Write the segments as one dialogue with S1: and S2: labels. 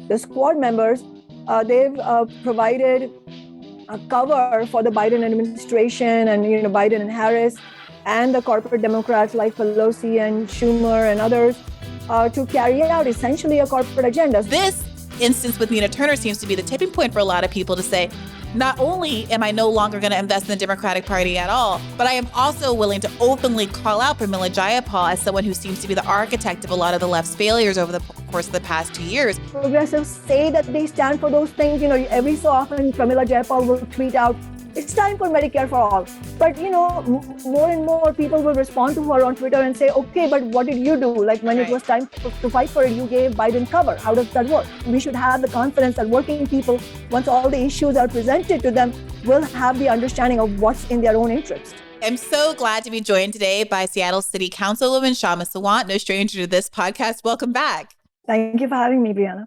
S1: the squad members, they've provided a cover for the Biden administration and Biden and Harris and the corporate Democrats like Pelosi and Schumer and others to carry out essentially a corporate agenda.
S2: This instance with Nina Turner seems to be the tipping point for a lot of people to say, not only am I no longer going to invest in the Democratic Party at all, but I am also willing to openly call out Pramila Jayapal as someone who seems to be the architect of a lot of the left's failures over the course of the past 2 years.
S1: Progressives say that they stand for those things. Every so often Pramila Jayapal will tweet out, it's time for Medicare for all. But, more and more people will respond to her on Twitter and say, okay, but what did you do? Like when it was time to fight for it, you gave Biden cover. How does that work? We should have the confidence that working people, once all the issues are presented to them, will have the understanding of what's in their own interest.
S2: I'm so glad to be joined today by Seattle City Councilwoman Kshama Sawant, no stranger to this podcast. Welcome back.
S1: Thank you for having me, Brianna.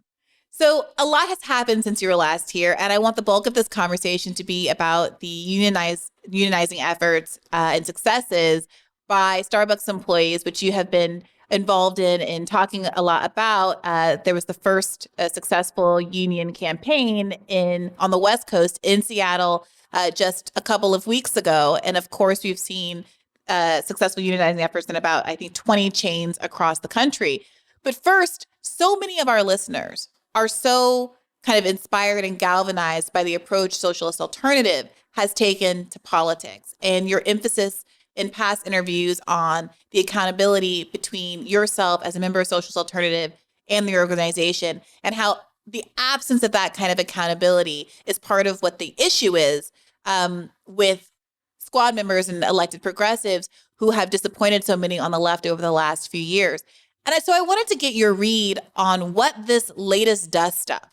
S2: So a lot has happened since you were last here, and I want the bulk of this conversation to be about the unionizing efforts and successes by Starbucks employees, which you have been involved in talking a lot about. There was the first successful union campaign on the West Coast in Seattle just a couple of weeks ago. And of course, we've seen successful unionizing efforts in about, I think, 20 chains across the country. But first, so many of our listeners are so kind of inspired and galvanized by the approach Socialist Alternative has taken to politics and your emphasis in past interviews on the accountability between yourself as a member of Socialist Alternative and the organization, and how the absence of that kind of accountability is part of what the issue is with squad members and elected progressives who have disappointed so many on the left over the last few years. And so I wanted to get your read on what this latest dust up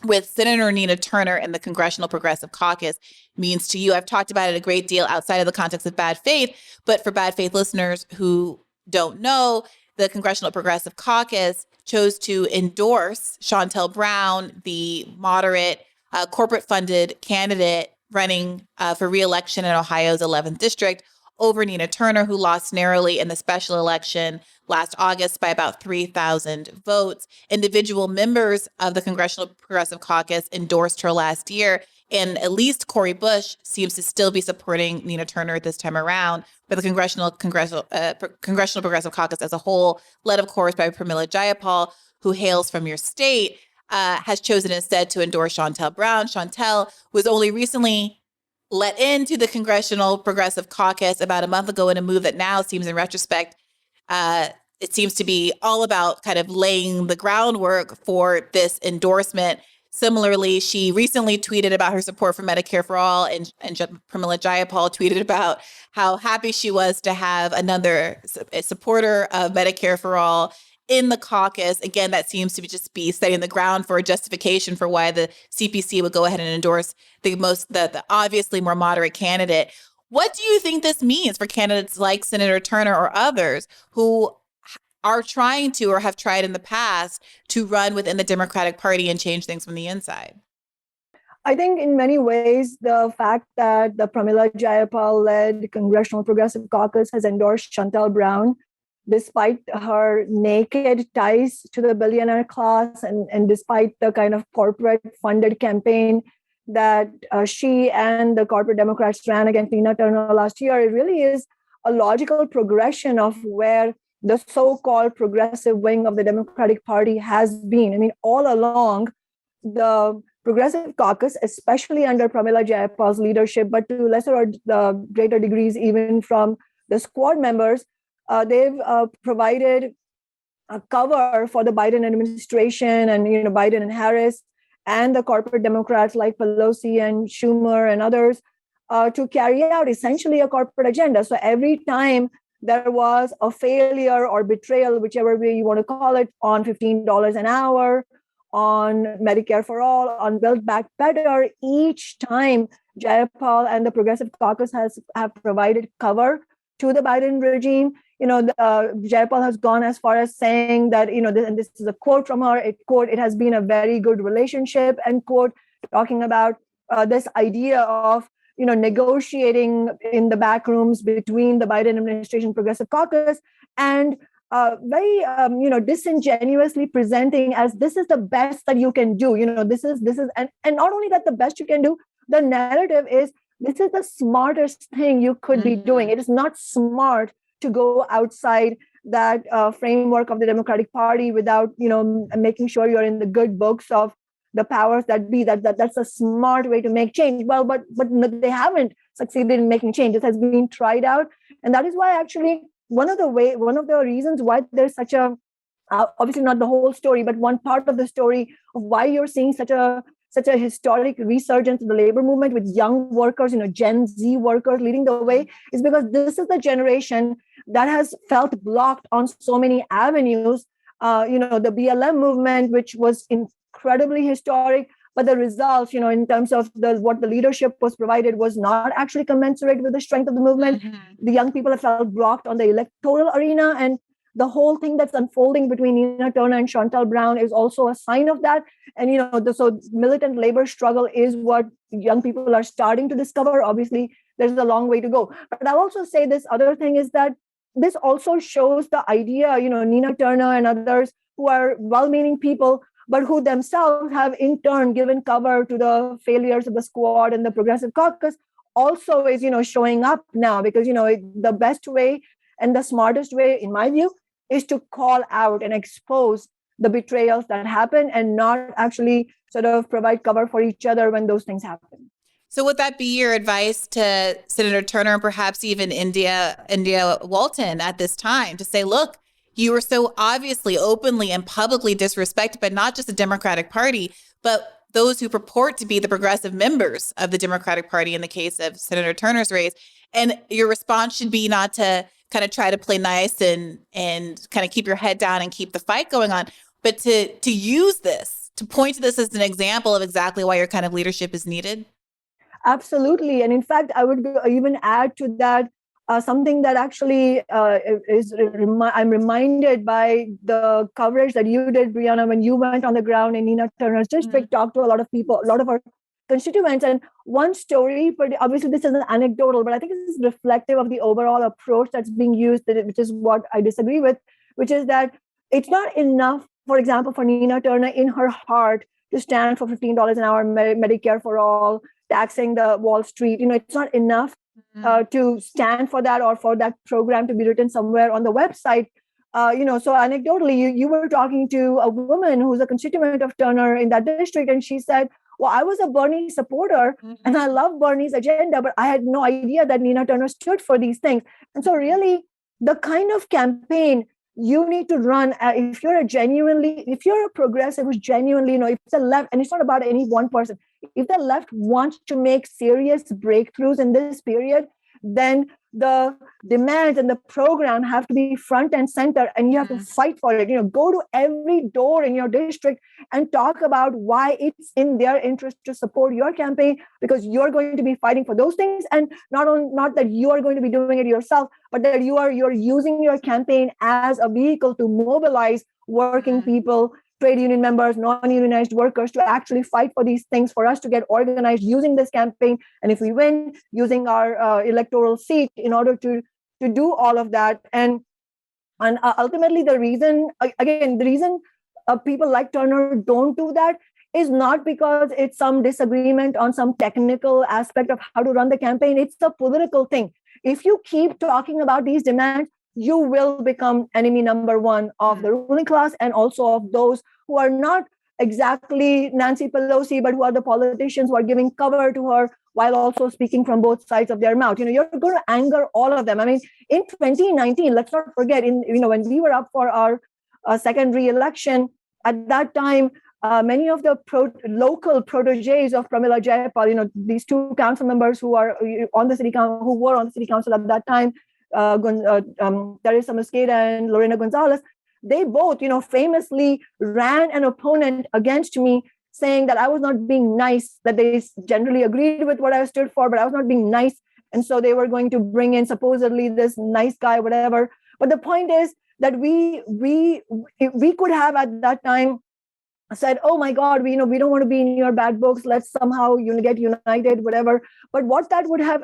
S2: with Senator Nina Turner and the Congressional Progressive Caucus means to you. I've talked about it a great deal outside of the context of bad faith, but for bad faith listeners who don't know, the Congressional Progressive Caucus chose to endorse Shontel Brown, the moderate, corporate-funded candidate running for re-election in Ohio's 11th district, over Nina Turner, who lost narrowly in the special election last August by about 3,000 votes. Individual members of the Congressional Progressive Caucus endorsed her last year, and at least Cori Bush seems to still be supporting Nina Turner this time around. But the Congressional Progressive Caucus as a whole, led, of course, by Pramila Jayapal, who hails from your state, has chosen instead to endorse Shontel Brown. Shontel was only recently let into the Congressional Progressive Caucus about a month ago in a move that now seems, in retrospect, it seems to be all about kind of laying the groundwork for this endorsement. Similarly, she recently tweeted about her support for Medicare for All, and Pramila Jayapal tweeted about how happy she was to have another supporter of Medicare for All in the caucus. Again, that seems to just be setting the ground for a justification for why the CPC would go ahead and endorse the obviously more moderate candidate. What do you think this means for candidates like Senator Turner or others who are trying to or have tried in the past to run within the Democratic Party and change things from the inside?
S1: I think in many ways, the fact that the Pramila Jayapal-led Congressional Progressive Caucus has endorsed Shontel Brown, despite her naked ties to the billionaire class and despite the kind of corporate-funded campaign that she and the corporate Democrats ran against Nina Turner last year, it really is a logical progression of where the so-called progressive wing of the Democratic Party has been. I mean, all along, the Progressive Caucus, especially under Pramila Jayapal's leadership, but to lesser or the greater degrees even from the squad members, they've provided a cover for the Biden administration and Biden and Harris and the corporate Democrats like Pelosi and Schumer and others to carry out essentially a corporate agenda. So every time there was a failure or betrayal, whichever way you want to call it, on $15 an hour, on Medicare for All, on Build Back Better, each time Jayapal and the Progressive Caucus have provided cover to the Biden regime. Jayapal has gone as far as saying that, and this is a quote from her, it has been a very good relationship, end quote, talking about this idea of, negotiating in the back rooms between the Biden administration Progressive Caucus and very disingenuously presenting as this is the best that you can do. This is and not only that the best you can do, the narrative is this is the smartest thing you could be doing. It is not smart to go outside that framework of the Democratic Party without making sure you're in the good books of the powers that be. That's a smart way to make change. Well, but they haven't succeeded in making change. It has been tried out, and that is why actually one of the reasons why there's such a obviously not the whole story, but one part of the story of why you're seeing such a historic resurgence of the labor movement with young workers, Gen Z workers leading the way, is because this is the generation that has felt blocked on so many avenues. The BLM movement, which was incredibly historic, but the results, in terms of what the leadership was provided, was not actually commensurate with the strength of the movement. The young people have felt blocked on the electoral arena, and the whole thing that's unfolding between Nina Turner and Chantal Brown is also a sign of that. And so militant labor struggle is what young people are starting to discover. Obviously, there's a long way to go. But I'll also say this other thing is that this also shows the idea, Nina Turner and others who are well-meaning people, but who themselves have in turn given cover to the failures of the Squad and the Progressive Caucus, also is, showing up now, because, the best way and the smartest way, in my view, is to call out and expose the betrayals that happen and not actually sort of provide cover for each other when those things happen.
S2: So would that be your advice to Senator Turner and perhaps even India Walton at this time, to say, look, you were so obviously, openly and publicly disrespected, but not just the Democratic Party, but those who purport to be the progressive members of the Democratic Party in the case of Senator Turner's race. And your response should be not to kind of try to play nice and kind of keep your head down and keep the fight going on, but to use this, to point to this as an example of exactly why your kind of leadership is needed?
S1: Absolutely. And in fact, I would even add to that something that actually I'm reminded by the coverage that you did, Brianna, when you went on the ground in Nina Turner's district, talked to a lot of people, a lot of our constituents. And one story, but obviously this is an anecdotal, but I think this is reflective of the overall approach that's being used, which is what I disagree with, which is that it's not enough, for example, for Nina Turner in her heart to stand for $15 an hour Medicare for all, taxing the Wall Street. It's not enough to stand for that or for that program to be written somewhere on the website. So anecdotally, you were talking to a woman who's a constituent of Turner in that district, and she said, well, I was a Bernie supporter and I love Bernie's agenda, but I had no idea that Nina Turner stood for these things. And so really, the kind of campaign you need to run, if you're a progressive who's genuinely, if the left, and it's not about any one person, if the left wants to make serious breakthroughs in this period, then the demands and the program have to be front and center, and you have to fight for it. Go to every door in your district and talk about why it's in their interest to support your campaign, because you're going to be fighting for those things. And not that you are going to be doing it yourself, but that you're using your campaign as a vehicle to mobilize working people, trade union members, non-unionized workers, to actually fight for these things, for us to get organized using this campaign. And if we win, using our electoral seat in order to do all of that. And ultimately, the reason people like Turner don't do that is not because it's some disagreement on some technical aspect of how to run the campaign. It's a political thing. If you keep talking about these demands, you will become enemy number one of the ruling class, and also of those who are not exactly Nancy Pelosi, but who are the politicians who are giving cover to her while also speaking from both sides of their mouth. You're going to anger all of them. I mean, in 2019, let's not forget, when we were up for our second re-election, at that time, many of the local proteges of Pramila Jayapal, these two council members who were on the city council at that time, Teresa Mosqueda and Lorena Gonzalez, they both, famously ran an opponent against me, saying that I was not being nice, that they generally agreed with what I stood for, but I was not being nice. And so they were going to bring in supposedly this nice guy, whatever. But the point is that we could have at that time said, oh my God, we don't want to be in your bad books. Let's somehow get united, whatever. But what that would have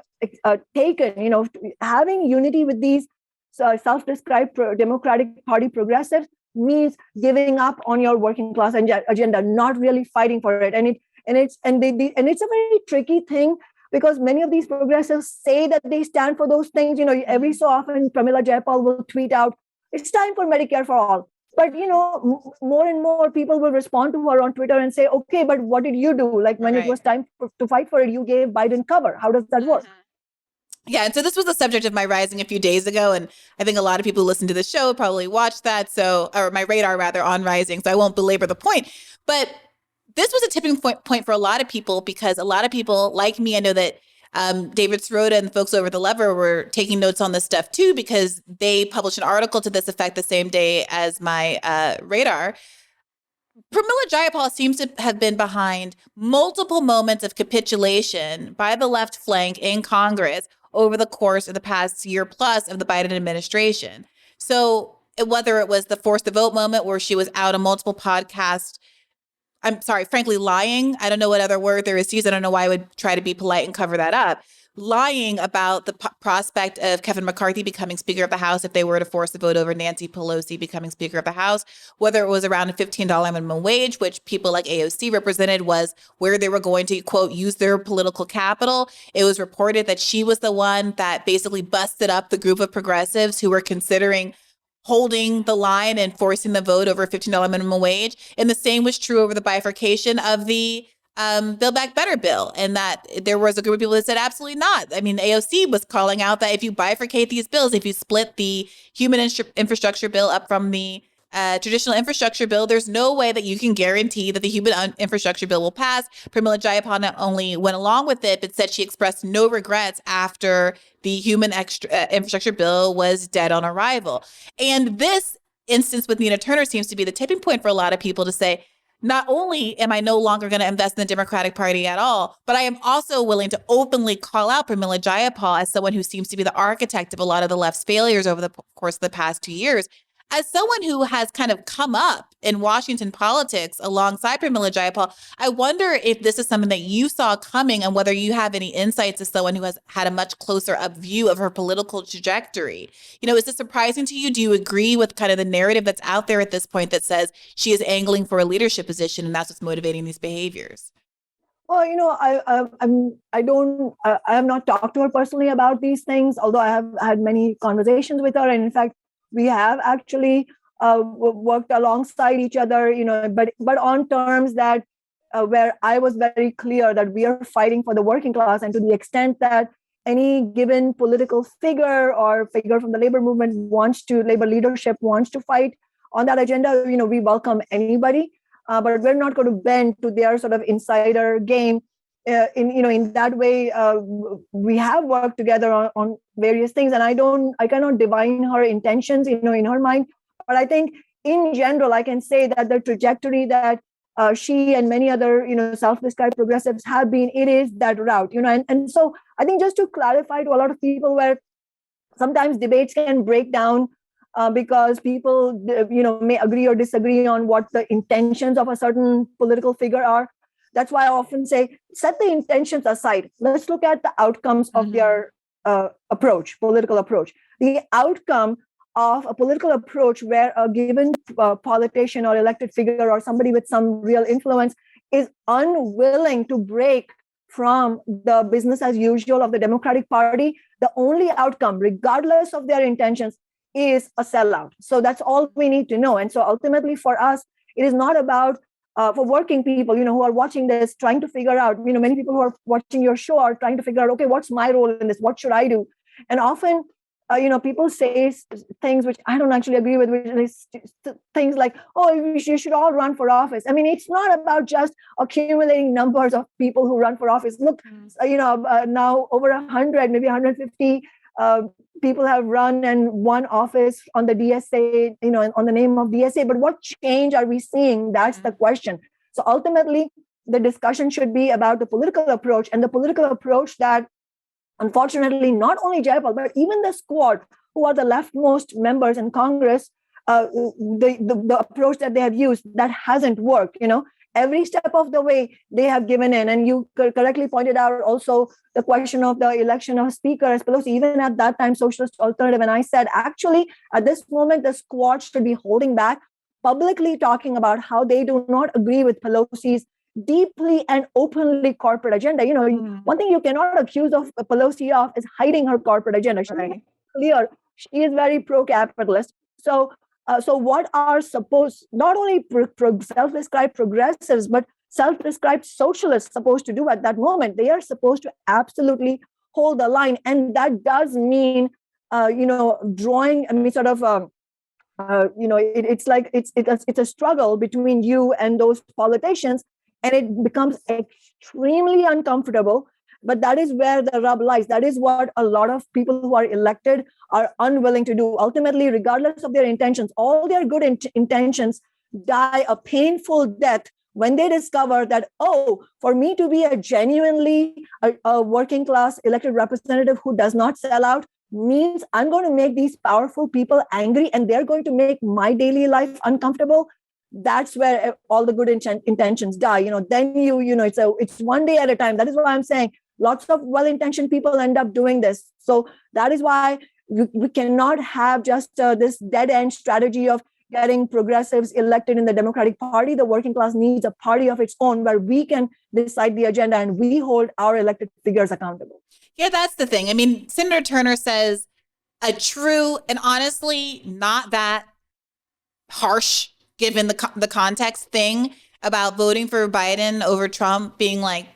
S1: taken, having unity with these self-described Democratic Party progressives means giving up on your working class agenda, not really fighting for it. And it's a very tricky thing, because many of these progressives say that they stand for those things. Every so often, Pramila Jayapal will tweet out, "It's time for Medicare for all." But more and more people will respond to her on Twitter and say, "Okay, but what did you do? Like when it was time to fight for it, you gave Biden cover. How does that work?"
S2: Yeah, and so this was the subject of my Rising a few days ago, and I think a lot of people who listen to the show probably watched that, or my radar rather, on Rising, so I won't belabor the point. But this was a tipping point for a lot of people, because a lot of people like me, I know that David Sirota and the folks over at The Lever were taking notes on this stuff too, because they published an article to this effect the same day as my radar. Pramila Jayapal seems to have been behind multiple moments of capitulation by the left flank in Congress over the course of the past year plus of the Biden administration. So whether it was the force the vote moment where she was out on multiple podcasts, I'm sorry, frankly, lying. I don't know what other word there is to use. I don't know why I would try to be polite and cover that up. Lying about the prospect of Kevin McCarthy becoming Speaker of the House if they were to force the vote over Nancy Pelosi becoming Speaker of the House, whether it was around a $15 minimum wage, which people like AOC represented was where they were going to, quote, use their political capital. It was reported that she was the one that basically busted up the group of progressives who were considering holding the line and forcing the vote over a $15 minimum wage. And the same was true over the bifurcation of the Build Back Better bill, and that there was a group of people that said absolutely not. I mean, AOC was calling out that if you bifurcate these bills, if you split the human infrastructure bill up from the traditional infrastructure bill, there's no way that you can guarantee that the human infrastructure bill will pass. Pramila Jayapal not only went along with it, but said she expressed no regrets after the human infrastructure bill was dead on arrival. And this instance with Nina Turner seems to be the tipping point for a lot of people to say, not only am I no longer going to invest in the Democratic Party at all, but I am also willing to openly call out Pramila Jayapal as someone who seems to be the architect of a lot of the left's failures over the course of the past 2 years. As someone who has kind of come up in Washington politics alongside Pramila Jayapal, I wonder if this is something that you saw coming and whether you have any insights as someone who has had a much closer up view of her political trajectory. Is this surprising to you? Do you agree with kind of the narrative that's out there at this point that says she is angling for a leadership position and that's what's motivating these behaviors?
S1: Well, I have not talked to her personally about these things, although I have had many conversations with her. And in fact, we have actually worked alongside each other, but on terms that where I was very clear that we are fighting for the working class. And to the extent that any given political figure or figure from the labor movement labor leadership wants to fight on that agenda, we welcome anybody. But we're not going to bend to their sort of insider game. In that way, we have worked together on various things, and I cannot divine her intentions, in her mind. But I think, in general, I can say that the trajectory that she and many other, self-described progressives have been, it is that route, and so I think just to clarify to a lot of people, where sometimes debates can break down because people, may agree or disagree on what the intentions of a certain political figure are. That's why I often say, set the intentions aside. Let's look at the outcomes of their political approach. The outcome of a political approach where a given politician or elected figure or somebody with some real influence is unwilling to break from the business as usual of the Democratic Party, the only outcome, regardless of their intentions, is a sellout. So that's all we need to know. And so ultimately for us, it is not about for working people, who are watching this, trying to figure out, many people who are watching your show are trying to figure out, okay, what's my role in this? What should I do? And often, people say things which I don't actually agree with, which is things like, oh, you should all run for office. I mean, it's not about just accumulating numbers of people who run for office. Look, now over 100, maybe 150 people have run and won office on the DSA, on the name of DSA. But what change are we seeing? That's the question. So ultimately, the discussion should be about the political approach, and the political approach that, unfortunately, not only Jayapal, but even the squad, who are the leftmost members in Congress, the approach that they have used, that hasn't worked. every step of the way they have given in. And you correctly pointed out also the question of the election of Speaker as Pelosi. Even at that time, Socialist Alternative, and I said, actually, at this moment, the squad should be holding back, publicly talking about how they do not agree with Pelosi's deeply and openly corporate agenda. One thing you cannot accuse of Pelosi of is hiding her corporate agenda. She's clear. She is very pro-capitalist. So what are supposed, not only self-described progressives, but self-described socialists supposed to do at that moment? They are supposed to absolutely hold the line. And that does mean, drawing, sort of, it's a struggle between you and those politicians, and it becomes extremely uncomfortable. But that is where the rub lies. That is what a lot of people who are elected are unwilling to do. Ultimately, regardless of their intentions, all their good intentions die a painful death when they discover that, for me to be a genuinely a working class elected representative who does not sell out means I'm going to make these powerful people angry, and they're going to make my daily life uncomfortable. That's where all the good intentions die. Then it's one day at a time. That is why I'm saying lots of well-intentioned people end up doing this. So that is why we cannot have just this dead-end strategy of getting progressives elected in the Democratic Party. The working class needs a party of its own where we can decide the agenda and we hold our elected figures accountable.
S2: Yeah, that's the thing. Senator Turner says a true and honestly not that harsh, given the context, thing about voting for Biden over Trump being like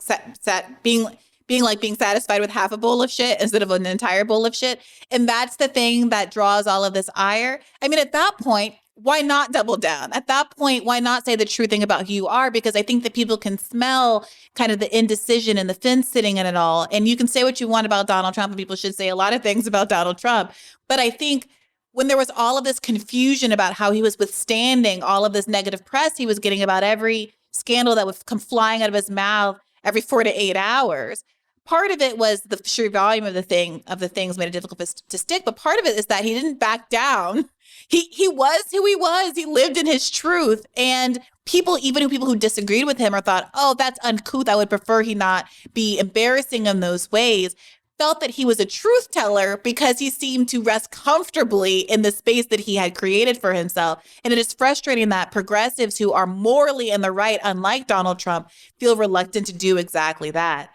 S2: being satisfied with half a bowl of shit instead of an entire bowl of shit. And that's the thing that draws all of this ire. At that point, why not double down? At that point, why not say the true thing about who you are? Because I think that people can smell kind of the indecision and the fence sitting in it all. And you can say what you want about Donald Trump, and people should say a lot of things about Donald Trump. But I think when there was all of this confusion about how he was withstanding all of this negative press he was getting about every scandal that would come flying out of his mouth every 4 to 8 hours, part of it was the sheer volume of the things made it difficult to stick. But part of it is that he didn't back down. He was who he was. He lived in his truth. And people who disagreed with him or thought, oh, that's uncouth, I would prefer he not be embarrassing in those ways, felt that he was a truth teller because he seemed to rest comfortably in the space that he had created for himself. And it is frustrating that progressives who are morally in the right, unlike Donald Trump, feel reluctant to do exactly that.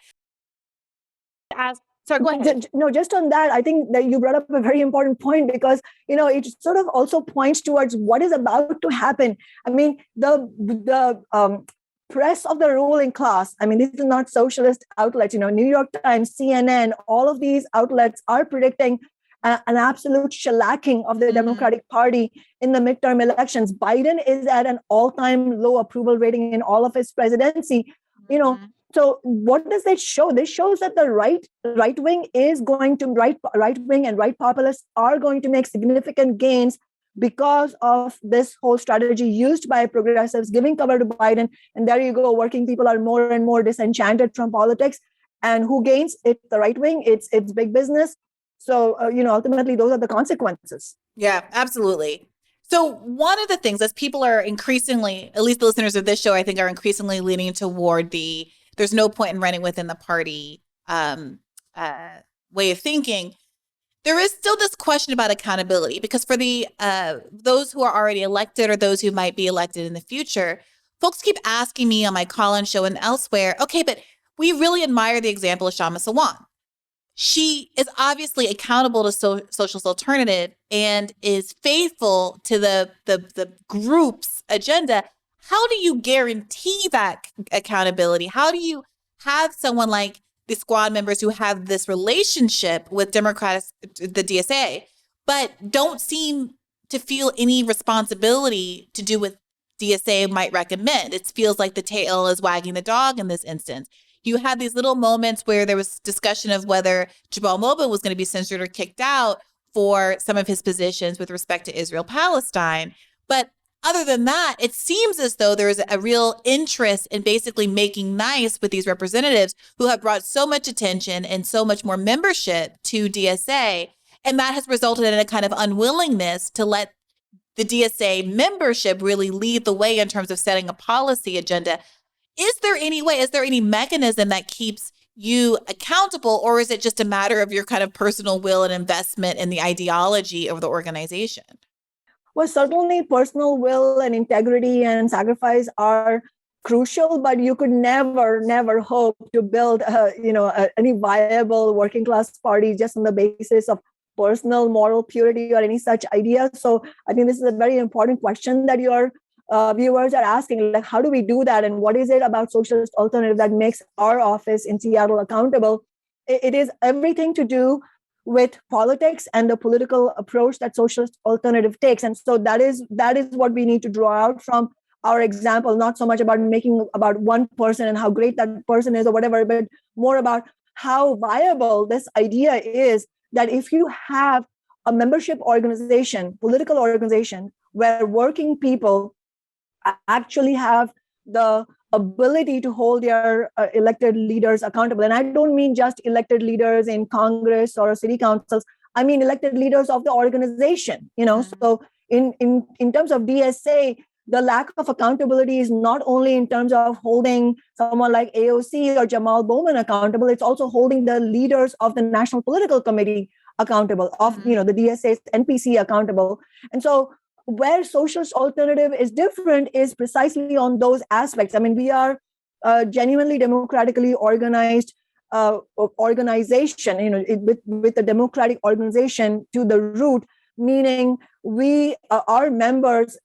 S2: Sorry, go ahead.
S1: No, just on that, I think that you brought up a very important point because, it sort of also points towards what is about to happen. The press of the ruling class, these are not socialist outlets, New York Times, CNN, all of these outlets are predicting an absolute shellacking of the Democratic Party in the midterm elections. Biden is at an all-time low approval rating in all of his presidency, So what does that show? This shows that the right wing is going to right wing and right populists are going to make significant gains because of this whole strategy used by progressives, giving cover to Biden. And there you go, working people are more and more disenchanted from politics. And who gains? It's the right wing. It's big business. So, ultimately, those are the consequences.
S2: Yeah, absolutely. So one of the things, as people are increasingly, at least the listeners of this show, I think, are increasingly leaning toward there's no point in running within the party way of thinking. There is still this question about accountability, because for those who are already elected or those who might be elected in the future, folks keep asking me on my call-in show and elsewhere, okay, but we really admire the example of Kshama Sawant. She is obviously accountable to Socialist Alternative and is faithful to the group's agenda. How do you guarantee that accountability? How do you have someone like the squad members who have this relationship with the DSA, but don't seem to feel any responsibility to do what DSA might recommend? It feels like the tail is wagging the dog in this instance. You had these little moments where there was discussion of whether Jabal Mobin was going to be censored or kicked out for some of his positions with respect to Israel-Palestine. But other than that, it seems as though there is a real interest in basically making nice with these representatives who have brought so much attention and so much more membership to DSA. And that has resulted in a kind of unwillingness to let the DSA membership really lead the way in terms of setting a policy agenda. Is there any way, is there any mechanism that keeps you accountable, or is it just a matter of your kind of personal will and investment in the ideology of the organization?
S1: Well, certainly personal will and integrity and sacrifice are crucial, but you could never hope to build any viable working class party just on the basis of personal moral purity or any such idea. So I think this is a very important question that your viewers are asking, like, how do we do that, and what is it about socialist alternative that makes our office in Seattle accountable? It is everything to do with politics and the political approach that socialist alternative takes. And so that is what we need to draw out from our example, not so much about making about one person and how great that person is or whatever, but more about how viable this idea is, that if you have a membership organization, political organization, where working people actually have the ability to hold their elected leaders accountable. And I don't mean just elected leaders in Congress or city councils. I mean elected leaders of the organization. So in terms of DSA, the lack of accountability is not only in terms of holding someone like AOC or Jamal Bowman accountable, it's also holding the leaders of the National Political Committee accountable, of the DSA's NPC accountable. And so where socialist alternative is different is precisely on those aspects. I mean, we are a genuinely democratically organized organization, with a democratic organization to the root, meaning our members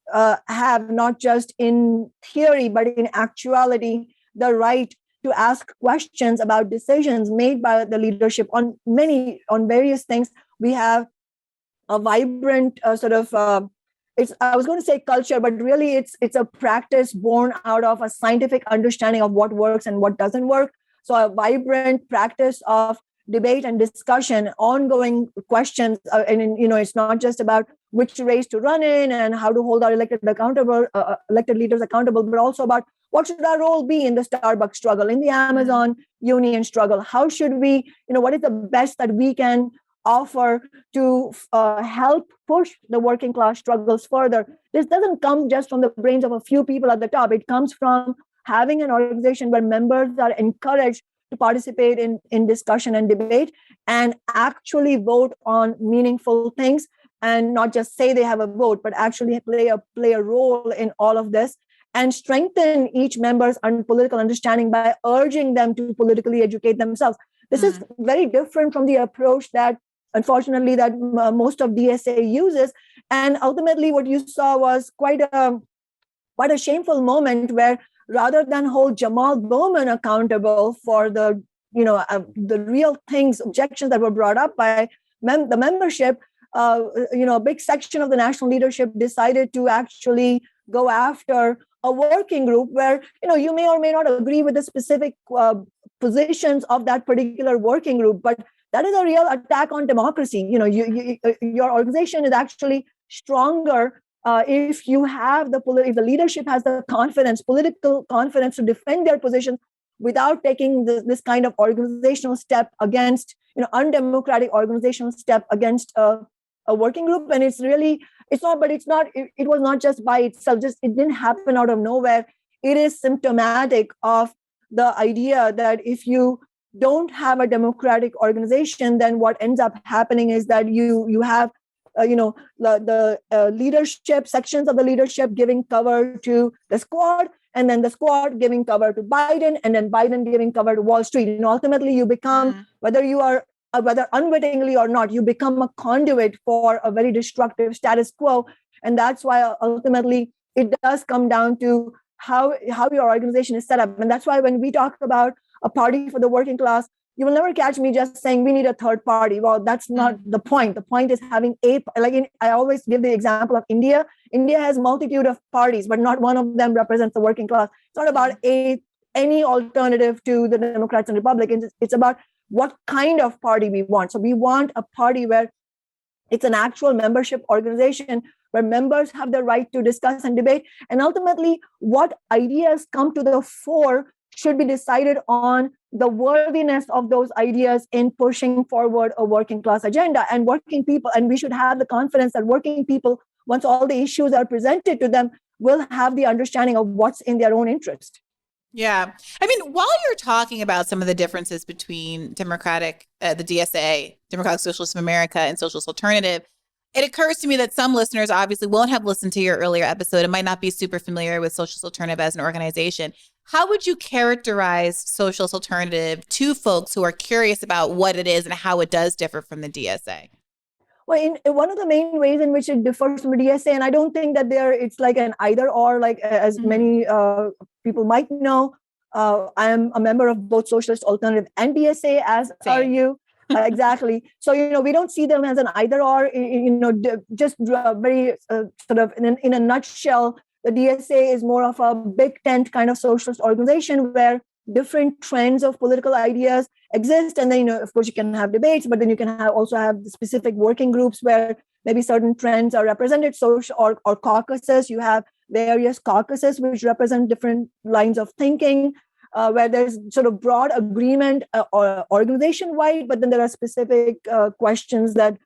S1: have not just in theory, but in actuality, the right to ask questions about decisions made by the leadership on various things. We have a vibrant I was going to say culture, but really it's a practice born out of a scientific understanding of what works and what doesn't work. So a vibrant practice of debate and discussion, ongoing questions, and it's not just about which race to run in and how to hold our elected leaders accountable, but also about what should our role be in the Starbucks struggle, in the Amazon union struggle. How should we, what is the best that we can offer to help push the working class struggles further? This doesn't come just from the brains of a few people at the top. It comes from having an organization where members are encouraged to participate in discussion and debate and actually vote on meaningful things, and not just say they have a vote, but actually play a role in all of this, and strengthen each member's political understanding by urging them to politically educate themselves. This is very different from the approach that, unfortunately, that most of DSA uses. And ultimately, what you saw was quite a shameful moment where, rather than hold Jamal Bowman accountable for the real things, objections that were brought up by the membership, a big section of the national leadership decided to actually go after a working group where you may or may not agree with the specific positions of that particular working group, but that is a real attack on democracy. Your organization is actually stronger if you have if the leadership has the political confidence to defend their position without taking this kind of organizational step against, undemocratic organizational step against a working group. And it was not just by itself, it didn't happen out of nowhere. It is symptomatic of the idea that if you don't have a democratic organization, then what ends up happening is that you have the leadership, sections of the leadership giving cover to the squad, and then the squad giving cover to Biden, and then Biden giving cover to Wall Street. Ultimately, you become, whether unwittingly or not, you become a conduit for a very destructive status quo. And that's why ultimately it does come down to how your organization is set up. And that's why when we talk about a party for the working class, you will never catch me just saying we need a third party. Well, that's not the point. The point is having I always give the example of India. India has multitude of parties, but not one of them represents the working class. It's not about any alternative to the Democrats and Republicans. It's about what kind of party we want. So we want a party where it's an actual membership organization where members have the right to discuss and debate. And ultimately, what ideas come to the fore should be decided on the worthiness of those ideas in pushing forward a working class agenda. And working people, and we should have the confidence that working people, once all the issues are presented to them, will have the understanding of what's in their own interest.
S2: Yeah. I mean, while you're talking about some of the differences between the DSA, Democratic Socialists of America, and Socialist Alternative, it occurs to me that some listeners obviously won't have listened to your earlier episode and might not be super familiar with Socialist Alternative as an organization. How would you characterize Socialist Alternative to folks who are curious about what it is and how it does differ from the DSA?
S1: Well, in one of the main ways in which it differs from the DSA, and I don't think that it's like an either or, like as many people might know, I am a member of both Socialist Alternative and DSA, as
S2: Same.
S1: are you. Exactly. So, we don't see them as an either or, just very sort of in a nutshell, the DSA is more of a big tent kind of socialist organization where different trends of political ideas exist, and then of course you can have debates, but then you can also have the specific working groups where maybe certain trends are represented, social or caucuses. You have various caucuses which represent different lines of thinking, where there's sort of broad agreement or organization wide, but then there are specific questions that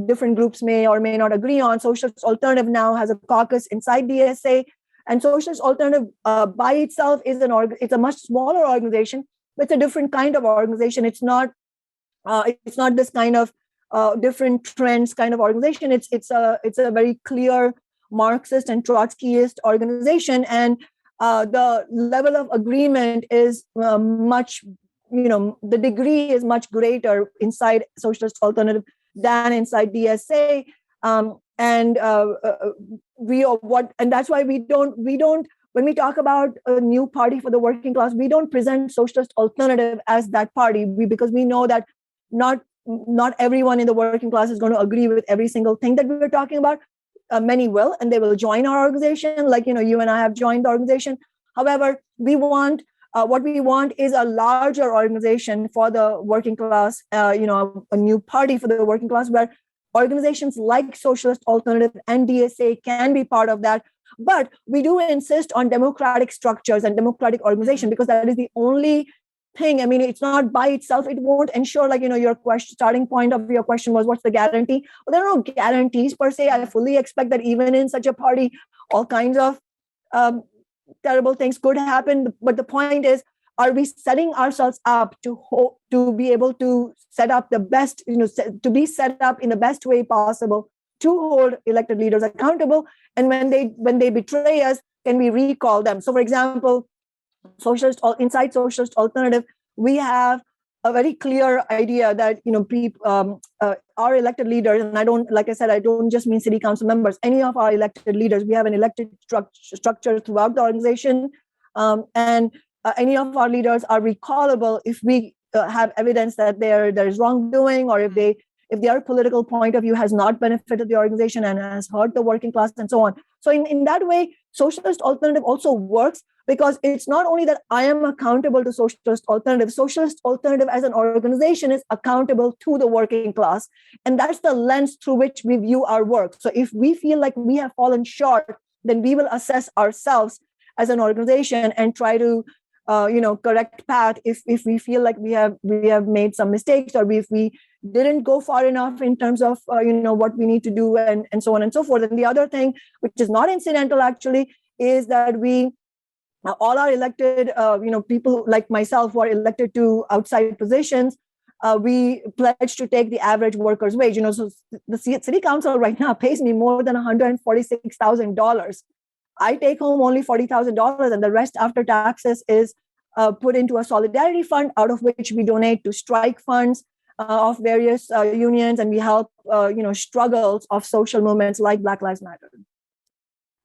S1: different groups may or may not agree on. Socialist Alternative now has a caucus inside DSA, and Socialist Alternative by itself it's a much smaller organization. It's a different kind of organization. It's not this kind of different trends kind of organization. It's a very clear Marxist and Trotskyist organization, and the level of agreement is much, the degree is much greater inside Socialist Alternative than inside DSA. And that's why we don't when we talk about a new party for the working class, we don't present Socialist Alternative as that party, because we know that not everyone in the working class is going to agree with every single thing that we're talking about. Many will, and they will join our organization, like you and I have joined the organization. However, what we want is a larger organization for the working class, a new party for the working class, where organizations like Socialist Alternative and DSA can be part of that. But we do insist on democratic structures and democratic organization, because that is the only thing. I mean, it's not by itself. It won't ensure, like, your starting point of your question was, what's the guarantee? Well, there are no guarantees per se. I fully expect that even in such a party, all kinds of terrible things could happen. But the point is, are we setting ourselves up to be able to set up the best, to be set up in the best way possible to hold elected leaders accountable? And when they betray us, can we recall them? So, for example, inside Socialist Alternative, we have a very clear idea that our elected leaders, and I don't just mean city council members, any of our elected leaders, we have an elected structure throughout the organization, and any of our leaders are recallable if we have evidence that there is wrongdoing, or if their political point of view has not benefited the organization and has hurt the working class, and so on. So in that way, Socialist Alternative also works, because it's not only that I am accountable to Socialist Alternative as an organization is accountable to the working class. And that's the lens through which we view our work. So if we feel like we have fallen short, then we will assess ourselves as an organization and try to correct path if we feel like we have made some mistakes, or if we didn't go far enough in terms of what we need to do, and so on and so forth. And the other thing, which is not incidental actually, is that we all our elected people like myself who are elected to outside positions, we pledge to take the average worker's wage. So the city council right now pays me more than $146,000. I take home only $40,000, and the rest after taxes is put into a solidarity fund, out of which we donate to strike funds of various unions, and we help struggles of social movements like Black Lives Matter.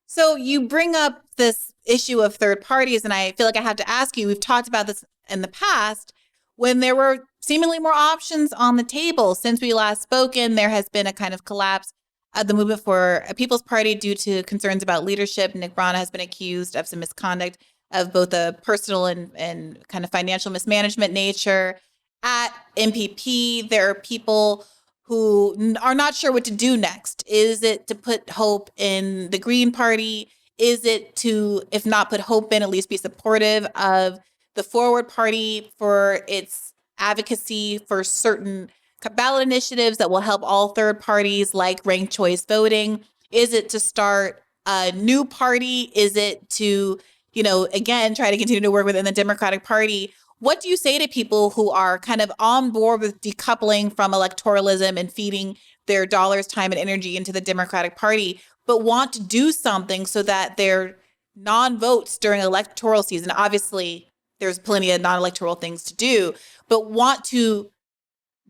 S2: So you bring up this issue of third parties, and I feel like I have to ask you, we've talked about this in the past, when there were seemingly more options on the table. Since we last spoken, there has been a kind of collapse of the movement for a People's Party due to concerns about leadership. Nick Brana has been accused of some misconduct of both a personal and kind of financial mismanagement nature. At MPP, there are people who are not sure what to do next. Is it to put hope in the Green Party? Is it to, if not put hope in, at least be supportive of the Forward Party for its advocacy for certain ballot initiatives that will help all third parties, like ranked choice voting? Is it to start a new party? Is it to again, try to continue to work within the Democratic Party. What do you say to people who are kind of on board with decoupling from electoralism and feeding their dollars, time, and energy into the Democratic Party, but want to do something so that their non-votes during electoral season, obviously there's plenty of non-electoral things to do, but want to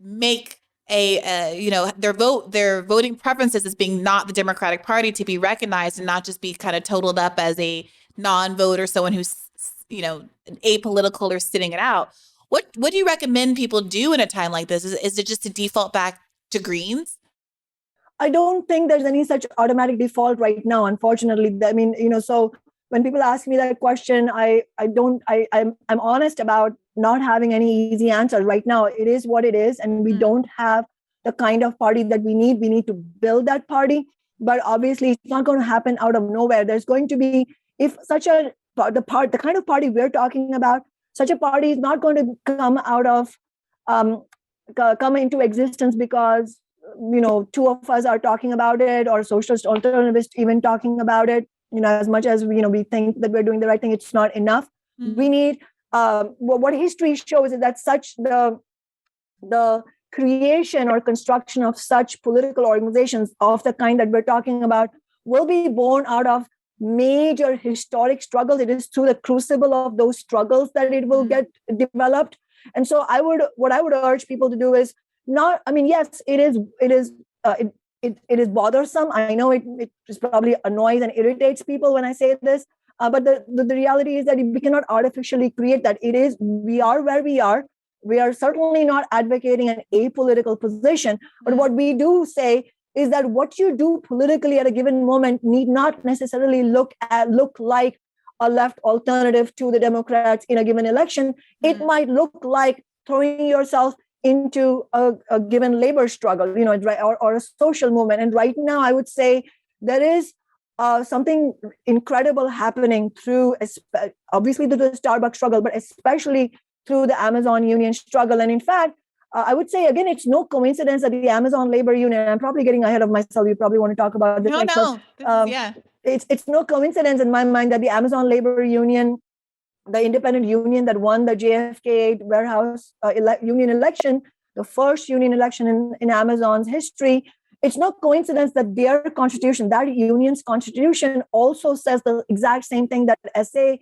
S2: make their voting preferences as being not the Democratic Party to be recognized and not just be kind of totaled up as a non-vote or someone who's, apolitical or sitting it out. What do you recommend people do in a time like this? Is it just to default back to Greens?
S1: I don't think there's any such automatic default right now, unfortunately. I mean, so when people ask me that question, I'm honest about not having any easy answer right now. It is what it is, and we don't have the kind of party that we need. We need to build that party, but obviously it's not going to happen out of nowhere. There's going to be, if such the kind of party we're talking about, such a party is not going to come into existence because two of us are talking about it, or socialist alternativists even talking about it. As much as we think that we're doing the right thing, it's not enough. We need what history shows is that the creation or construction of such political organizations of the kind that we're talking about will be born out of major historic struggles. It is through the crucible of those struggles that it will get developed. And so what I would urge people to do is yes, it is bothersome. I know it probably annoys and irritates people when I say this, but the reality is that we cannot artificially create that. We are where we are. We are certainly not advocating an apolitical position, but what we do say is that what you do politically at a given moment need not necessarily look like a left alternative to the Democrats in a given election. It might look like throwing yourself into a given labor struggle, or a social movement. And right now, I would say there is something incredible happening through, obviously, the Starbucks struggle, but especially through the Amazon union struggle. And in fact, I would say, again, it's no coincidence that the Amazon labor union, I'm probably getting ahead of myself. You probably want to talk about this next. It's no coincidence in my mind that the Amazon labor union, the independent union that won the JFK warehouse union election, the first union election in Amazon's history, it's no coincidence that their constitution, that union's constitution, also says the exact same thing that SA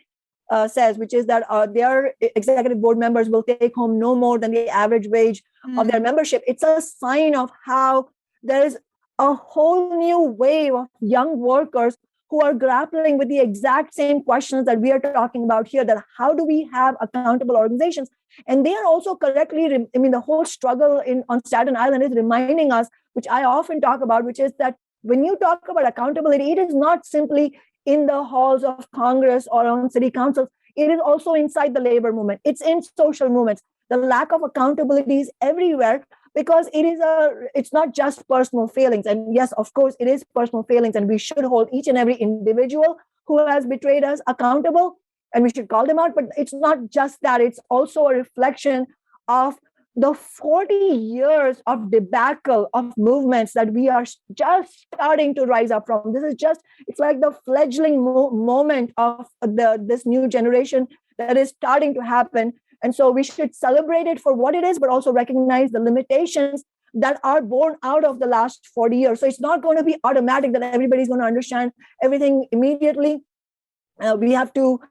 S1: says, which is that their executive board members will take home no more than the average wage of their membership. It's a sign of how there is a whole new wave of young workers who are grappling with the exact same questions that we are talking about here, that how do we have accountable organizations? And they are also correctly, the whole struggle on Staten Island is reminding us, which I often talk about, which is that when you talk about accountability, it is not simply in the halls of Congress or on city councils. It is also inside the labor movement. It's in social movements. The lack of accountability is everywhere, because it's not just personal failings. And yes, of course, it is personal failings, and we should hold each and every individual who has betrayed us accountable, and we should call them out. But it's not just that. It's also a reflection of the 40 years of debacle of movements that we are just starting to rise up from. It's like the fledgling moment of this new generation that is starting to happen. And so we should celebrate it for what it is, but also recognize the limitations that are born out of the last 40 years. So it's not going to be automatic that everybody's going to understand everything immediately. We have to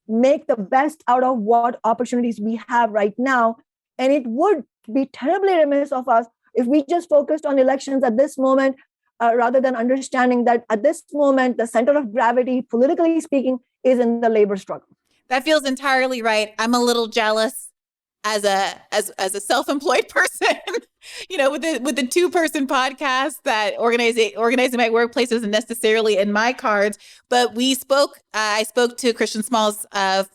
S1: make the best out of what opportunities we have right now. And it would be terribly remiss of us if we just focused on elections at this moment, rather than understanding that at this moment, the center of gravity, politically speaking, is in the labor struggle.
S2: That feels entirely right. I'm a little jealous as a self-employed person, with the 2-person podcast, that organizing my workplace isn't necessarily in my cards. But I spoke to Christian Smalls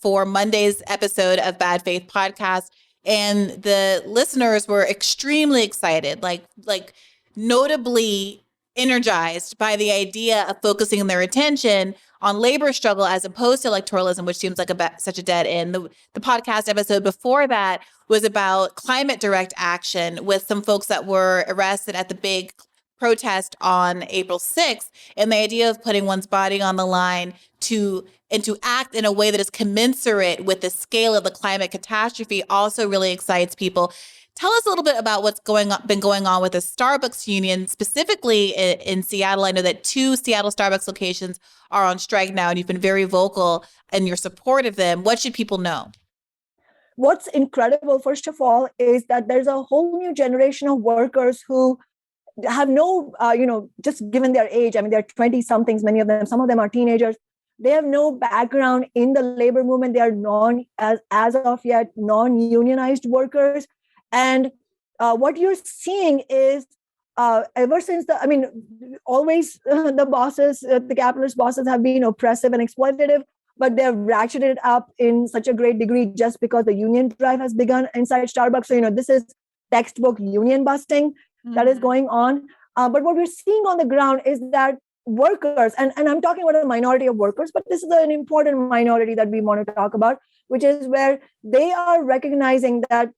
S2: for Monday's episode of Bad Faith Podcast, and the listeners were extremely excited, like notably energized by the idea of focusing their attention on labor struggle as opposed to electoralism, which seems like such a dead end. The podcast episode before that was about climate direct action with some folks that were arrested at the big protest on April 6th, and the idea of putting one's body on the line to act in a way that is commensurate with the scale of the climate catastrophe also really excites people. Tell us a little bit about what's been going on with the Starbucks union, specifically in Seattle. I know that 2 Seattle Starbucks locations are on strike now, and you've been very vocal in your support of them. What should people know?
S1: What's incredible, first of all, is that there's a whole new generation of workers who have no, just given their age, I mean, they're 20 somethings, many of them, some of them are teenagers. They have no background in the labor movement. They are as of yet, non-unionized workers. And what you're seeing is ever since always the bosses, the capitalist bosses have been oppressive and exploitative, but they've ratcheted it up in such a great degree just because the union drive has begun inside Starbucks. So, this is textbook union busting that is going on. But what we're seeing on the ground is that workers, and I'm talking about a minority of workers, but this is an important minority that we want to talk about, which is where they are recognizing that